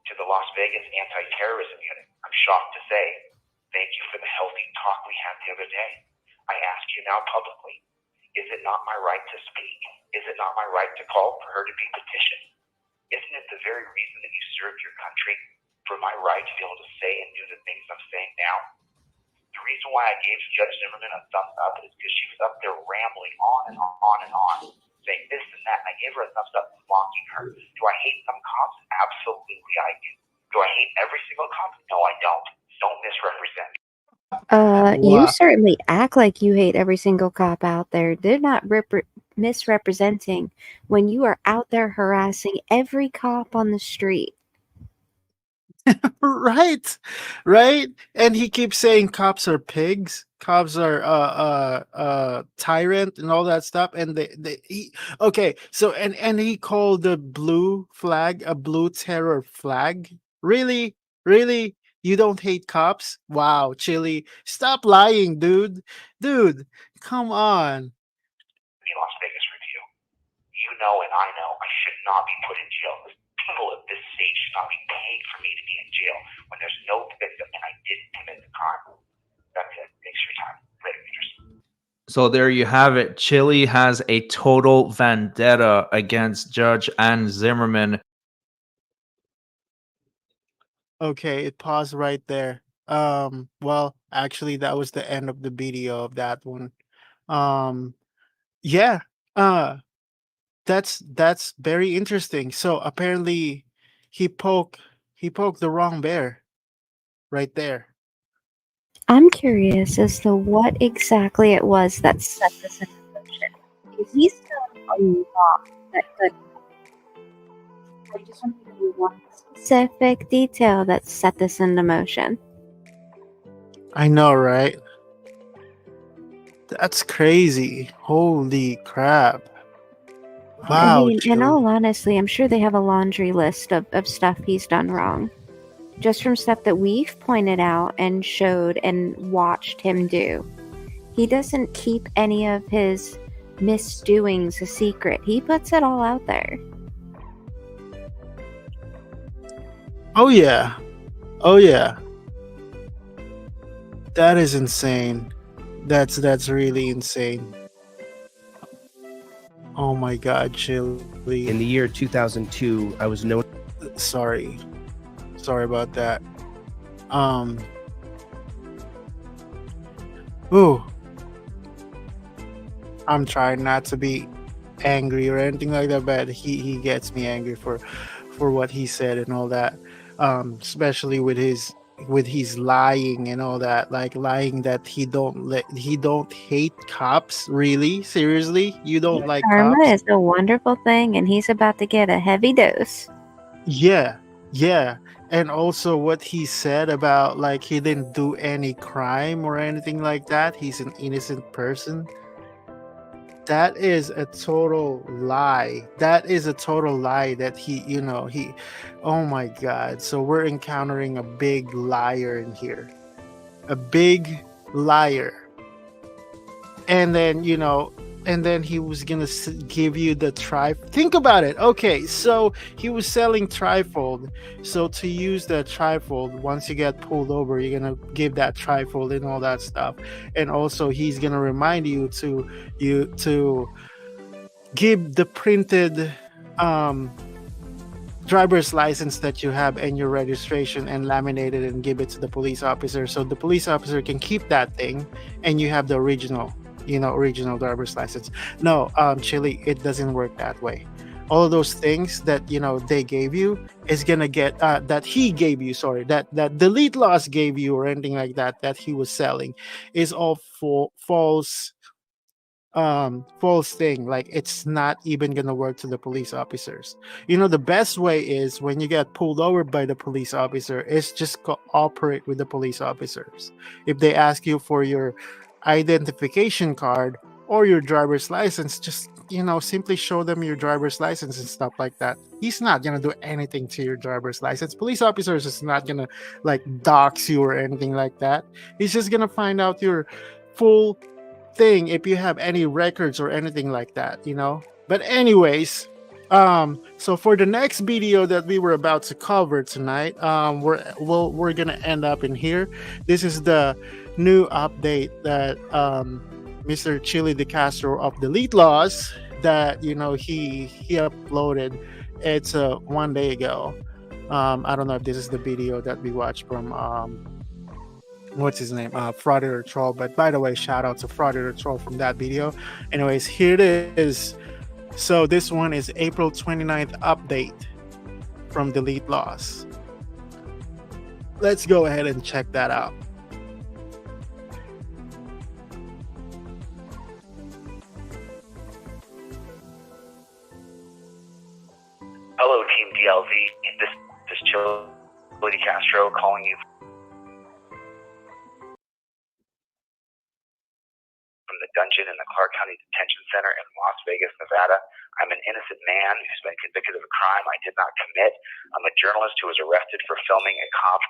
To the Las Vegas Anti-Terrorism Unit, I'm shocked to say, thank you for the healthy talk we had the other day. I ask you now publicly, is it not my right to speak? Is it not my right to call for her to be petitioned? Isn't it the very reason that you serve your country, for my right to be able to say and do the things I'm saying now? The reason why I gave Judge Zimmerman a thumbs up is because she was up there rambling on and on and on, saying this and that, and I gave her a thumbs up mocking her. Do I hate some cops? Absolutely I do. Do I hate every single cop? No, I don't. Don't misrepresent. You certainly act like you hate every single cop out there. They're not misrepresenting when you are out there harassing every cop on the street. right, and he keeps saying cops are pigs, cops are tyrant and all that stuff. And okay, so and he called the blue flag a blue terror flag. Really, you don't hate cops? Wow, Chille, stop lying, dude, come on. The Las Vegas Review. You know and I know I should not be put in jail. People of this state should not be paying for me to be in jail when there's no victim and I didn't commit the crime. That's it. Thanks for your time. Later, Peters. So there you have it. Chille has a total vendetta against Judge and Zimmerman. Okay, it paused right there. Well, actually, that was the end of the video of that one. Yeah. Uh, that's very interesting. So apparently, he poked the wrong bear right there. I'm curious as to what exactly it was that set this in motion. Because he's done a lot that could. I just want to know one specific detail that set this into motion. I know, right? That's crazy. Holy crap. I Wow, mean, in Chille. all honesty, I'm sure they have a laundry list of stuff he's done wrong. Just from stuff that we've pointed out and showed and watched him do. He doesn't keep any of his misdoings a secret. He puts it all out there. Oh yeah. Oh yeah. That is insane. That's really insane. Oh my god, Chille. In the year 2002, I was known. Sorry about that. Ooh. I'm trying not to be angry or anything like that, but he gets me angry for what he said and all that. Especially with his lying and all that, like lying that he don't hate cops. Really? Seriously? You don't like Karma cops? is a wonderful thing, and he's about to get a heavy dose. Yeah. And also what he said about like he didn't do any crime or anything like that. He's an innocent person. That is a total lie. That he, oh my God. So we're encountering a big liar in here. A big liar. And then, he was going to give you the trifold. Think about it. Okay, so he was selling trifold. So to use that trifold, once you get pulled over, you're going to give that trifold and all that stuff. And also he's going to remind you to give the printed driver's license that you have and your registration and laminate it and give it to the police officer. So the police officer can keep that thing and you have the original driver's license. No, Chille, it doesn't work that way. All of those things that they gave you is gonna get that he gave you, sorry, that Delete Laws gave you or anything like that he was selling is all false thing. Like it's not even gonna work to the police officers. The best way is when you get pulled over by the police officer is just cooperate with the police officers. If they ask you for your identification card or your driver's license, just simply show them your driver's license and stuff like that. He's not gonna do anything to your driver's license. Police officers is not gonna like dox you or anything like that. He's just gonna find out your full thing if you have any records or anything like that. But anyways, so for the next video that we were about to cover tonight, we're gonna end up in here. This is the new update that Mr. Chille Dcastro of Delete Laws that he uploaded. It's 1 day ago. I don't know if this is the video that we watched from what's his name, Frauditor Troll. But by the way, shout out to Frauditor Troll from that video. Anyways, here it is. So this one is April 29th update from Delete Laws. Let's go ahead and check that out. Hello, Team DLZ. This is Chille Dcastro calling you from the dungeon in the Clark County Detention Center in Las Vegas, Nevada. I'm an innocent man who's been convicted of a crime I did not commit. I'm a journalist who was arrested for filming a cop.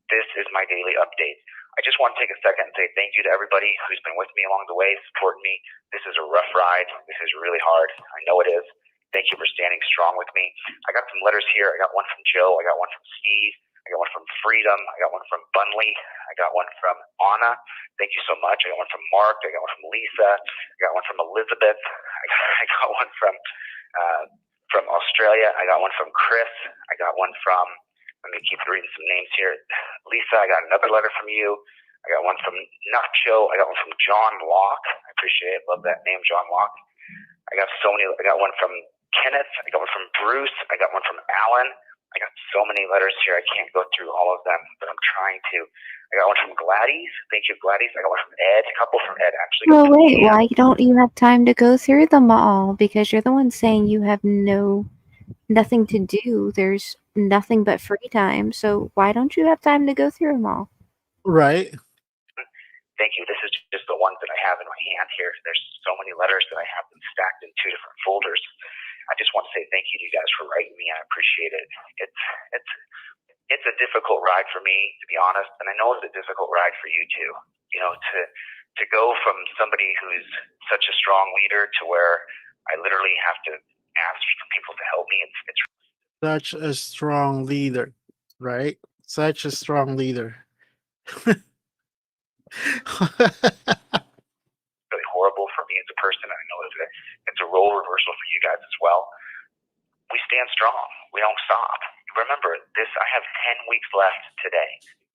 This is my daily update. I just want to take a second and say thank you to everybody who's been with me along the way, supporting me. This is a rough ride. This is really hard. I know it is. Thank you for standing strong with me. I got some letters here. I got one from Joe. I got one from Steve. I got one from Freedom. I got one from Bunley. I got one from Anna. Thank you so much. I got one from Mark. I got one from Lisa. I got one from Elizabeth. I got one from Australia. I got one from Chris. I got one from, let me keep reading some names here. Lisa, I got another letter from you. I got one from Nacho. I got one from John Locke. I appreciate it. Love that name, John Locke. I got so many. I got one from Kenneth. I got one from Bruce. I got one from Alan. I got so many letters here. I can't go through all of them, but I'm trying to. I got one from Gladys. Thank you, Gladys. I got one from Ed. A couple from Ed, actually. Well, wait, why don't you have time to go through them all? Because you're the one saying you have nothing to do. There's nothing but free time. So why don't you have time to go through them all? Right. Thank you. This is just the ones that I have in my hand here. There's so many letters that I have them stacked in 2 different folders. I just want to say thank you to you guys for writing me. I appreciate it. It's a difficult ride for me, to be honest, and I know it's a difficult ride for you too. You know, to go from somebody who's such a strong leader to where I literally have to ask for people to help me. It's Such a strong leader, right? Such a strong leader. really horrible for me as a person. I know it's a role reversal for you guys as well. We stand strong. We don't stop. Remember this. I have 10 weeks left today.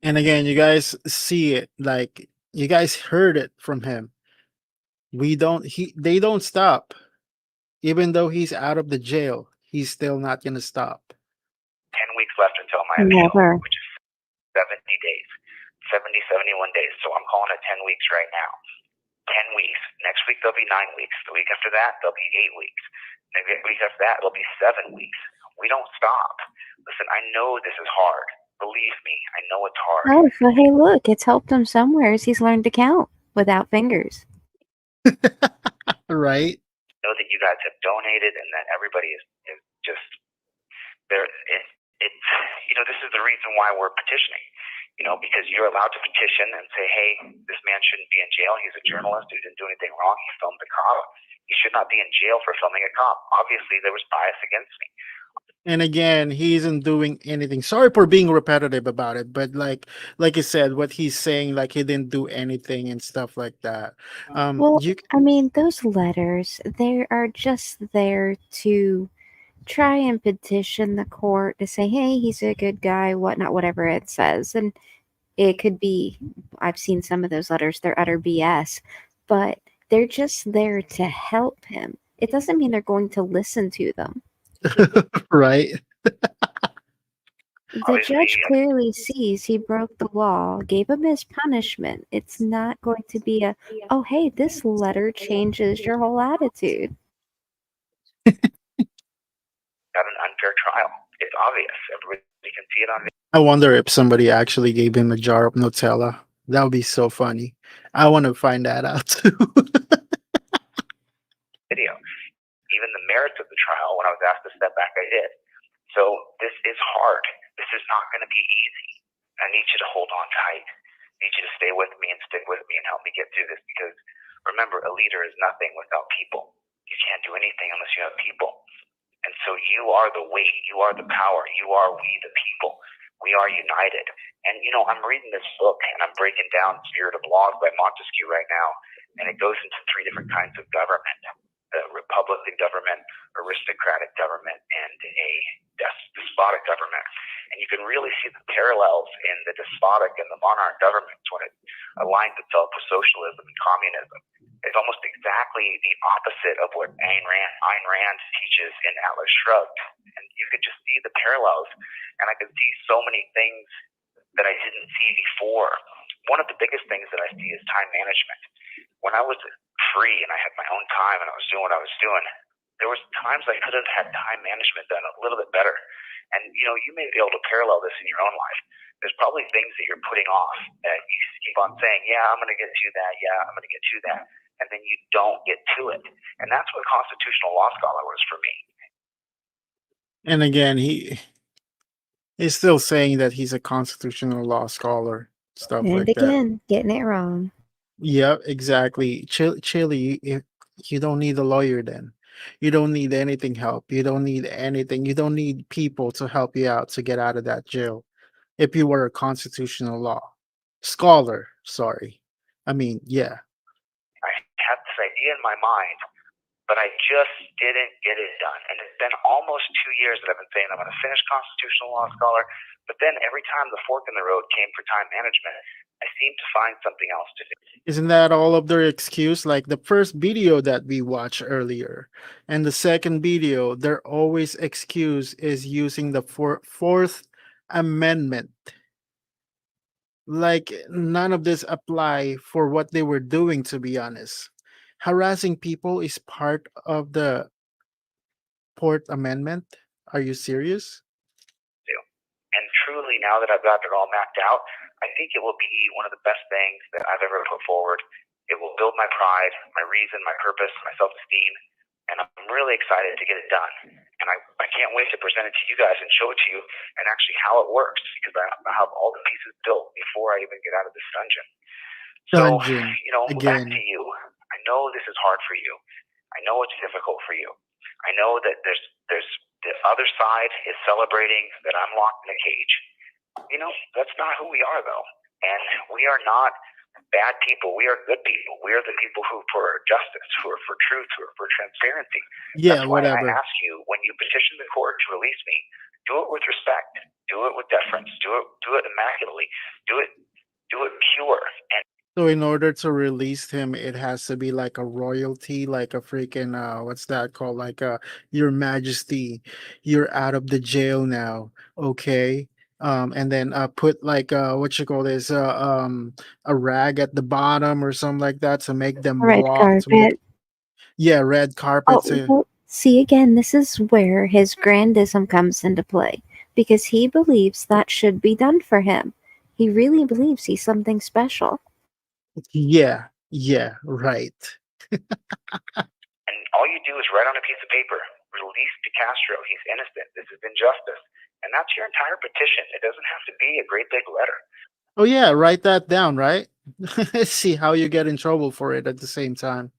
And again, you guys see it, like you guys heard it from him. They don't stop. Even though he's out of the jail, he's still not gonna stop. 10 weeks left until my appeal, which is 70 days. 71 days. So I'm calling it 10 weeks right now. 10 weeks. Next week there'll be 9 weeks. The week after that there'll be 8 weeks. The week after that it'll be 7 weeks. We don't stop. Listen, I know this is hard. Believe me, I know it's hard. Oh, so hey, look, it's helped him somewhere. He's learned to count without fingers. Right. Know that you guys have donated and that everybody is just there. It's this is the reason why we're petitioning. Because you're allowed to petition and say, hey, this man shouldn't be in jail. He's a journalist who didn't do anything wrong. He filmed a cop. He should not be in jail for filming a cop. Obviously, there was bias against me. And again, he isn't doing anything. Sorry for being repetitive about it, but like you said, what he's saying, like he didn't do anything and stuff like that. Well, I mean, those letters, they are just there to try and petition the court to say, hey, he's a good guy, whatnot, whatever it says. And it could be, I've seen some of those letters, they're utter BS, but they're just there to help him. It doesn't mean they're going to listen to them. Right. The judge clearly sees he broke the law, gave him his punishment. It's not going to be oh, hey, this letter changes your whole attitude. Got an unfair trial. It's obvious. Everybody can see it on video. I wonder if somebody actually gave him a jar of Nutella. That would be so funny. I want to find that out too. Even the merits of the trial, when I was asked to step back, I did. So this is hard. This is not going to be easy. I need you to hold on tight. I need you to stay with me and stick with me and help me get through this, because remember, a leader is nothing without people. You can't do anything unless you have people. And so you are the weight. You are the power. You are we, the people. We are united. And, I'm reading this book and I'm breaking down Spirit of Laws by Montesquieu right now, and it goes into 3 different kinds of government. Republican government, aristocratic government, and a despotic government. And you can really see the parallels in the despotic and the monarch governments when it aligns itself with socialism and communism. It's almost exactly the opposite of what Ayn Rand teaches in Atlas Shrugged. And you could just see the parallels. And I could see so many things that I didn't see before. One of the biggest things that I see is time management. When I was free and I had my own time and I was doing what I was doing, there was times I could have had time management done a little bit better. And, you may be able to parallel this in your own life. There's probably things that you're putting off that you keep on saying, yeah, I'm going to get to that. Yeah, I'm going to get to that. And then you don't get to it. And that's what constitutional law scholar was for me. And again, he's still saying that he's a constitutional law scholar, stuff And like that. again, getting it wrong. Yeah, exactly. Chille, you don't need a lawyer then. You don't need anything help. You don't need anything. You don't need people to help you out to get out of that jail. If you were a constitutional law scholar, sorry. I mean, yeah. I had this idea in my mind, but I just didn't get it done. And it's been almost 2 years that I've been saying I'm going to finish constitutional law scholar, but then every time the fork in the road came for time management, I seemed to find something else to do. Isn't that all of their excuse? Like the first video that we watched earlier and the second video, their always excuse is using the Fourth Amendment. Like none of this apply for what they were doing, to be honest. Harassing people is part of the Fourth Amendment. Are you serious? And truly, now that I've got it all mapped out, I think it will be one of the best things that I've ever put forward. It will build my pride, my reason, my purpose, my self-esteem, and I'm really excited to get it done. And I can't wait to present it to you guys and show it to you and actually how it works, because I have all the pieces built before I even get out of this dungeon. Dungeon, So, back to you. I know this is hard for you. I know it's difficult for you. I know that there's the other side is celebrating that I'm locked in a cage. That's not who we are, though. And we are not bad people. We are good people. We are the people who for justice, who are for truth, who are for transparency. Yeah, That's why whatever. I ask you, when you petition the court to release me, do it with respect. Do it with deference. Do it immaculately. Do it pure. And So in order to release him, it has to be like a royalty, like a freaking what's that called? Like Your Majesty, you're out of the jail now, okay? And then put like what you call this a rag at the bottom or something like that to make them Red walk. carpet. Yeah, red carpet. Oh, well, see, again, this is where his grandism comes into play because he believes that should be done for him. He really believes he's something special. Yeah, right. And all you do is write on a piece of paper, release Dcastro. He's innocent. This is injustice. And that's your entire petition. It doesn't have to be a great big letter. Oh yeah, write that down, right? See how you get in trouble for it at the same time.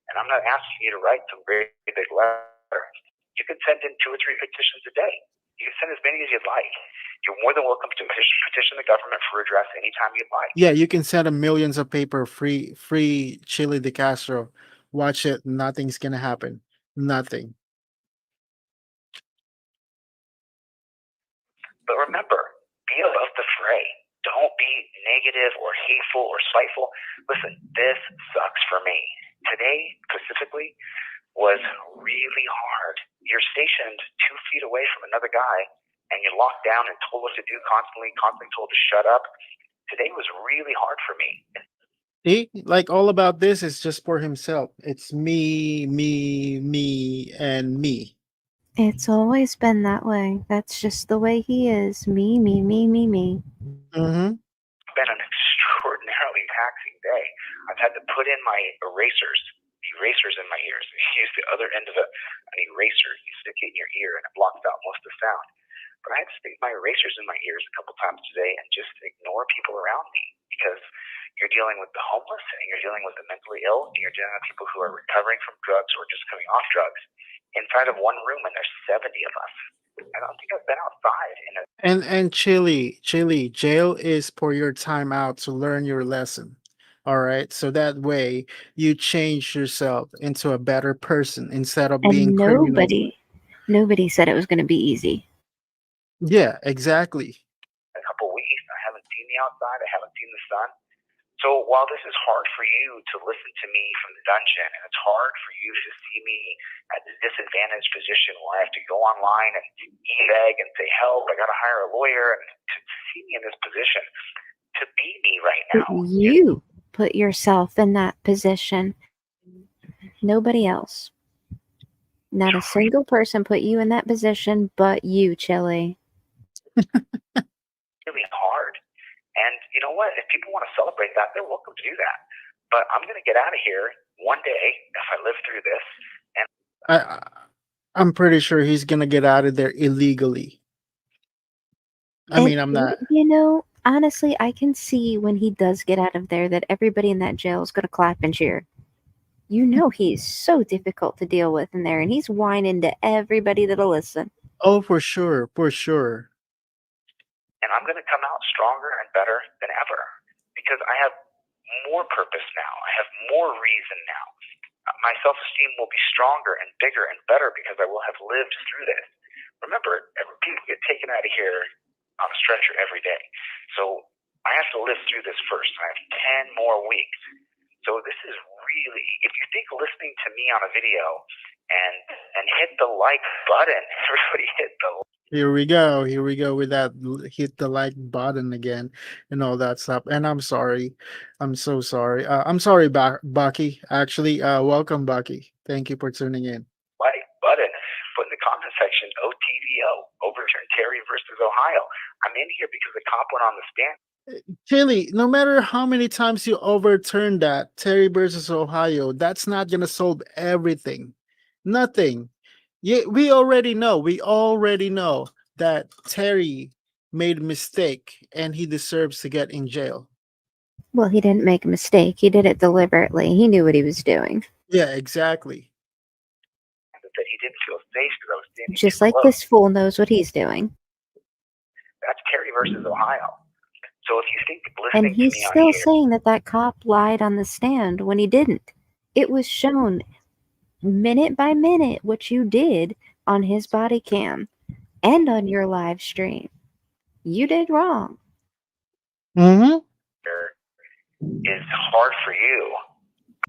And I'm not asking you to write some great big letter. You can send in 2 or 3 petitions a day. You can send as many as you'd like. You're more than welcome to petition the government for redress anytime you'd like. Yeah, you can send him millions of paper, free Chille Dcastro. Watch it, nothing's gonna happen. Nothing. But remember, be above the fray. Don't be negative or hateful or spiteful. Listen, this sucks for me. Today, specifically, was really hard. You're stationed 2 feet away from another guy, and you're locked down and told what to do constantly told to shut up. Today was really hard for me. See, like all about this is just for himself. It's me, and me. It's always been that way. That's just the way he is. Me, me, me, me, me. Mm-hmm. It's been an extraordinarily taxing day. I've had to put in my erasers in my ears. You use the other end of an eraser. You stick it in your ear and it blocks out most of the sound. But I had to stick my erasers in my ears a couple times today and just ignore people around me, because you're dealing with the homeless and you're dealing with the mentally ill and you're dealing with people who are recovering from drugs or just coming off drugs inside of one room, and there's 70 of us. I don't think I've been outside in a And Chille, jail is for your time out to learn your lesson. All right. So that way you change yourself into a better person instead of being And criminal. nobody said it was going to be easy. Yeah, exactly. a couple weeks. I haven't seen the outside. I haven't seen the sun. So while this is hard for you to listen to me from the dungeon, and it's hard for you to see me at the disadvantaged position where I have to go online and e-beg and say, help, I got to hire a lawyer, and to see me in this position, to be me right now. You put yourself in that position. Nobody else. Not a single person put you in that position but you, Chille. Really hard. And you know what? If people want to celebrate that, they're welcome to do that. But I'm going to get out of here one day if I live through this. And I'm pretty sure he's gonna get out of there illegally. I'm not. You know, honestly, I can see when he does get out of there that everybody in that jail is going to clap and cheer. You know he's so difficult to deal with in there, and he's whining to everybody that'll listen. Oh, for sure, for sure. And I'm going to come out stronger and better than ever because I have more purpose now. I have more reason now. My self-esteem will be stronger and bigger and better because I will have lived through this. Remember, people get taken out of here on a stretcher every day. So I have to live through this first. I have 10 more weeks. So this is really, if you think listening to me on a video and hit the like button, everybody hit the Here we go. Here we go with that. Hit the like button again and all that stuff. And I'm sorry. I'm so sorry. I'm sorry, Bucky. Actually, welcome, Bucky. Thank you for tuning in. like button. Put in the comment section, OTVO, overturn Terry versus Ohio. I'm in here because the cop went on the stand. Chille, no matter how many times you overturn that Terry versus Ohio, that's not gonna solve everything. Nothing. We already know. We already know that Terry made a mistake and he deserves to get in jail. Well, he didn't make a mistake. He did it deliberately. He knew what he was doing. Yeah, exactly. That he didn't feel safe because I was standing Just too like close. this fool knows what he's doing. That's Terry versus Ohio. So if you think And listening to he's me on still here, saying that that cop lied on the stand when he didn't. It was shown minute by minute what you did on his body cam and on your live stream. You did wrong. Mm-hmm. is hard for you.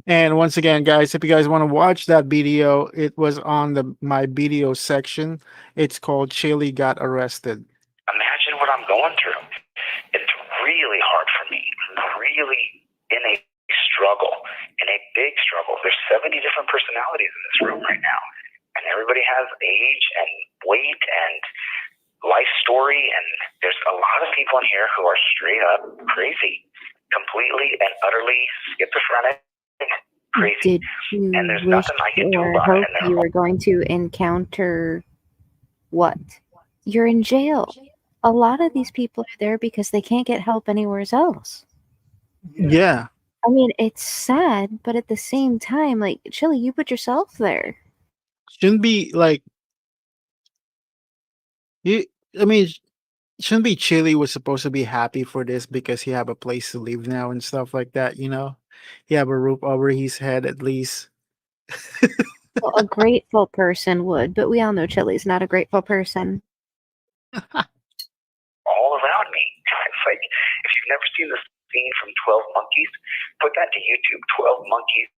And once again, guys, if you guys want to watch that video, it was on my video section. It's called Chille Got Arrested. Imagine what I'm going through. It's really hard for me. I'm really in a struggle, in a big struggle. There's 70 different personalities in this room right now. And everybody has age and weight and life story. And there's a lot of people in here who are straight up crazy, completely and utterly schizophrenic. Crazy. Did you And there's wish nothing I can do or about hope it. And you were going to encounter what? You're in jail. A lot of these people are there because they can't get help anywhere else. Yeah. I mean, it's sad, but at the same time, like, Chille, you put yourself there. Shouldn't be like shouldn't be Chille was supposed to be happy for this because he have a place to live now and stuff like that, you know? He have a roof over his head at least. Well, a grateful person would, but we all know Chille's not a grateful person. all around me. It's like, if you've never seen the scene from 12 Monkeys, put that to YouTube, 12 Monkeys,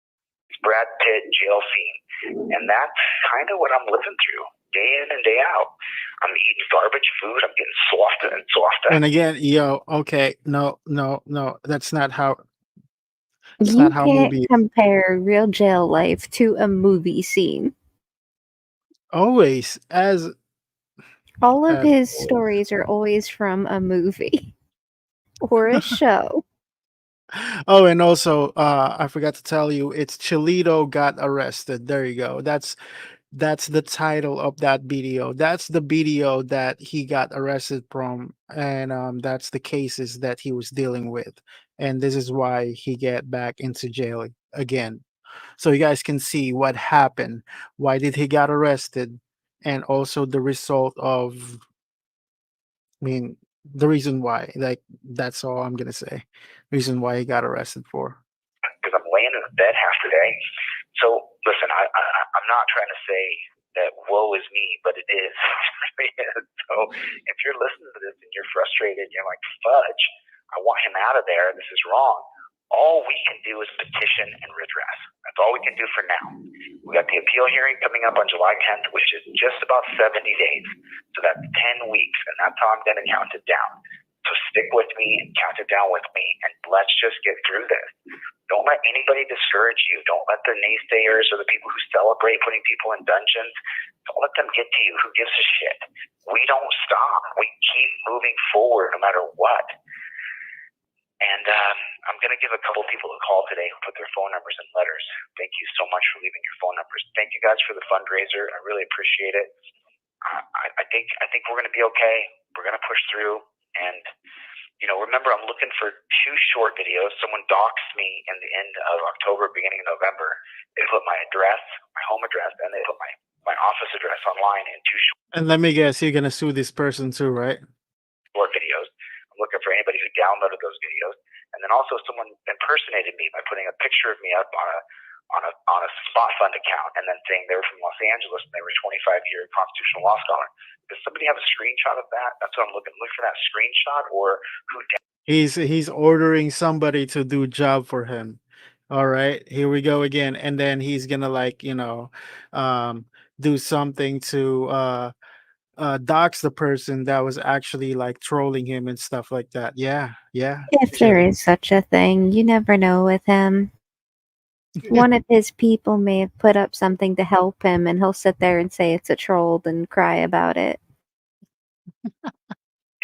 Brad Pitt jail scene. And that's kind of what I'm living through, day in and day out. I'm eating garbage food. I'm getting softer and softer. And again, okay, no, that's not how. That's You not how can't movie. compare real jail life to a movie scene. Always all of his stories are always from a movie or a show. Oh, and also, I forgot to tell you, it's Chillito Got Arrested. There you go. That's the title of that video. That's the video that he got arrested from, and that's the cases that he was dealing with, and this is why he get back into jail again. So you guys can see what happened. Why did he got arrested, and also the result of. The reason why. Like that's all I'm gonna say. Reason why he got arrested for. Because I'm laying in the bed half the day. So listen, I'm not trying to say that woe is me, but it is. So if you're listening to this and you're frustrated, you're like, fudge, I want him out of there. This is wrong. All we can do is petition and redress. That's all we can do for now. We got the appeal hearing coming up on July 10th, which is just about 70 days. So that's 10 weeks, and that's how I'm going to count it down. So stick with me and count it down with me, and let's just get through this. Don't let anybody discourage you. Don't let the naysayers or the people who celebrate putting people in dungeons, don't let them get to you. Who gives a shit? We don't stop. We keep moving forward no matter what. And I'm going to give a couple people a call today who put their phone numbers in letters. Thank you so much for leaving your phone numbers. Thank you guys for the fundraiser. I really appreciate it. I think we're going to be okay. We're going to push through, and Remember, I'm looking for 2 short videos. Someone doxed me in the end of October, beginning of November. They put my address, my home address, and they put my office address online in 2 And let me guess, you're gonna sue this person too, right? short videos. I'm looking for anybody who downloaded those videos. And then also someone impersonated me by putting a picture of me up on a spot fund account and then saying they were from Los Angeles and they were 25-year constitutional law scholar. Does somebody have a screenshot of that? That's what I'm looking for, that screenshot, or who He's ordering somebody to do job for him. All right, here we go again, and then he's gonna do something to dox the person that was actually like trolling him and stuff like that. Yeah. If there is such a thing, you never know with him. One of his people may have put up something to help him, and he'll sit there and say it's a troll and cry about it.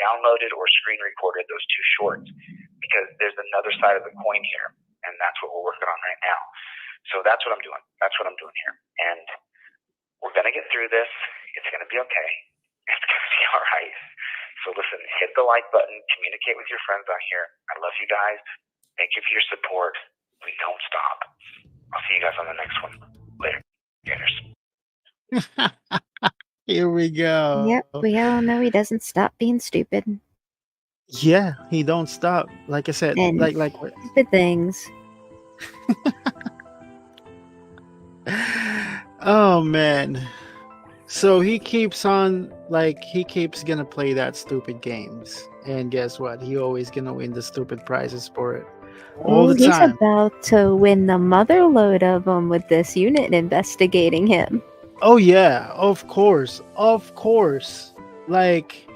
downloaded or screen recorded those 2 shorts, because there's another side of the coin here, and that's what we're working on right now. So that's what I'm doing. That's what I'm doing here. And we're going to get through this. It's going to be okay. It's going to be all right. So listen, hit the like button, communicate with your friends out here. I love you guys. Thank you for your support. We don't stop. I'll see you guys on the next one. Later. Gators. Here we go. Yep, we all know he doesn't stop being stupid. Yeah, he don't stop. Like I said, And like stupid things. oh man. So he keeps on gonna play that stupid games. And guess what? He always gonna win the stupid prizes for it. All the He's time. about to win the mother load of them with this unit investigating him. Oh yeah, of course. Like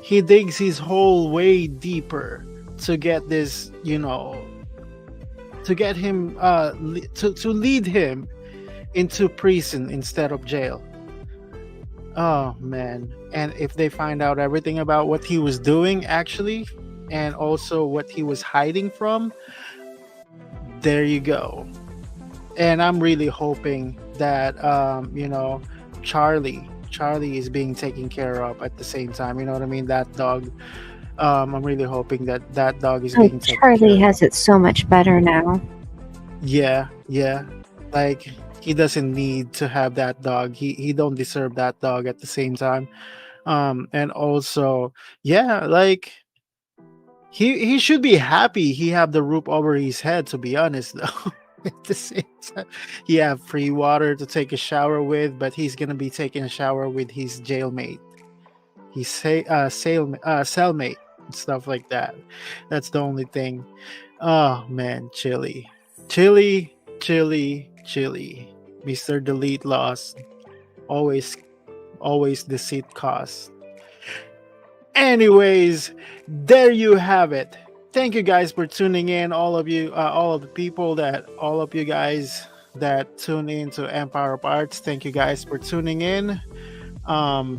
he digs his whole way deeper to get this, to get him to lead him into prison instead of jail. Oh man. And if they find out everything about what he was doing actually, and also what he was hiding from, there you go. And I'm really hoping that Charlie is being taken care of at the same time. You know what I mean? That dog. I'm really hoping that dog is being taken care of. Charlie has it so much better now. Yeah. Like he doesn't need to have that dog. He don't deserve that dog at the same time. And also, yeah, like he should be happy he have the roof over his head, to be honest though. At the same time, he have free water to take a shower with, but he's gonna be taking a shower with his jailmate, his cellmate, and stuff like that. That's the only thing. Oh man, Chille, Mr. Delete Loss, always deceit costs. Anyways, there you have it. Thank you guys for tuning in. All of you guys that tune in to Empire of Arts. Thank you guys for tuning in. I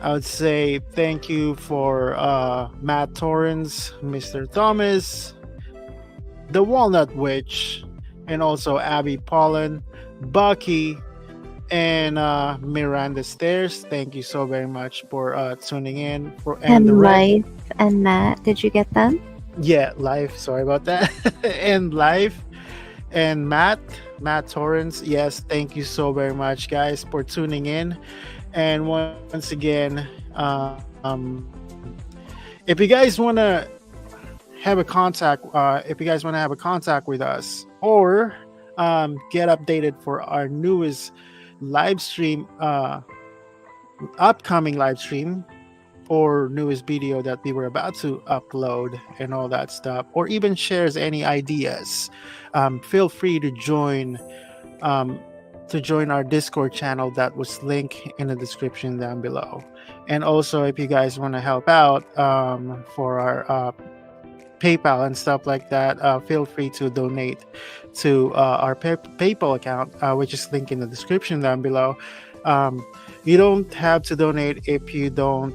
would say thank you for Matt Torrance, Mr. Thomas, the Walnut Witch, and also Abby Pollen, Bucky, and Miranda Stairs. Thank you so very much for tuning in. And Life and Matt, did you get them? Yeah, Life. Sorry about that. And Life and Matt Torrance. Yes, thank you so very much, guys, for tuning in. And once again, if you guys want to have a contact, with us, or get updated for our newest live stream, upcoming live stream, or newest video that we were about to upload and all that stuff, or even shares any ideas, feel free to join our Discord channel that was linked in the description down below. And also, if you guys want to help out for our PayPal and stuff like that, feel free to donate to our PayPal account, which is linked in the description down below. You don't have to donate if you don't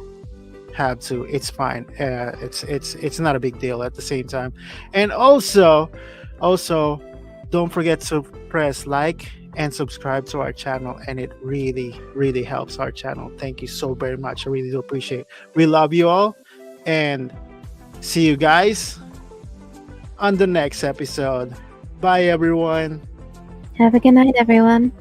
have to. It's fine. It's not a big deal at the same time. And also don't forget to press like and subscribe to our channel, and it really helps our channel. Thank you so very much. I really do appreciate it. We love you all, and See you guys on the next episode. Bye, everyone. Have a good night, everyone.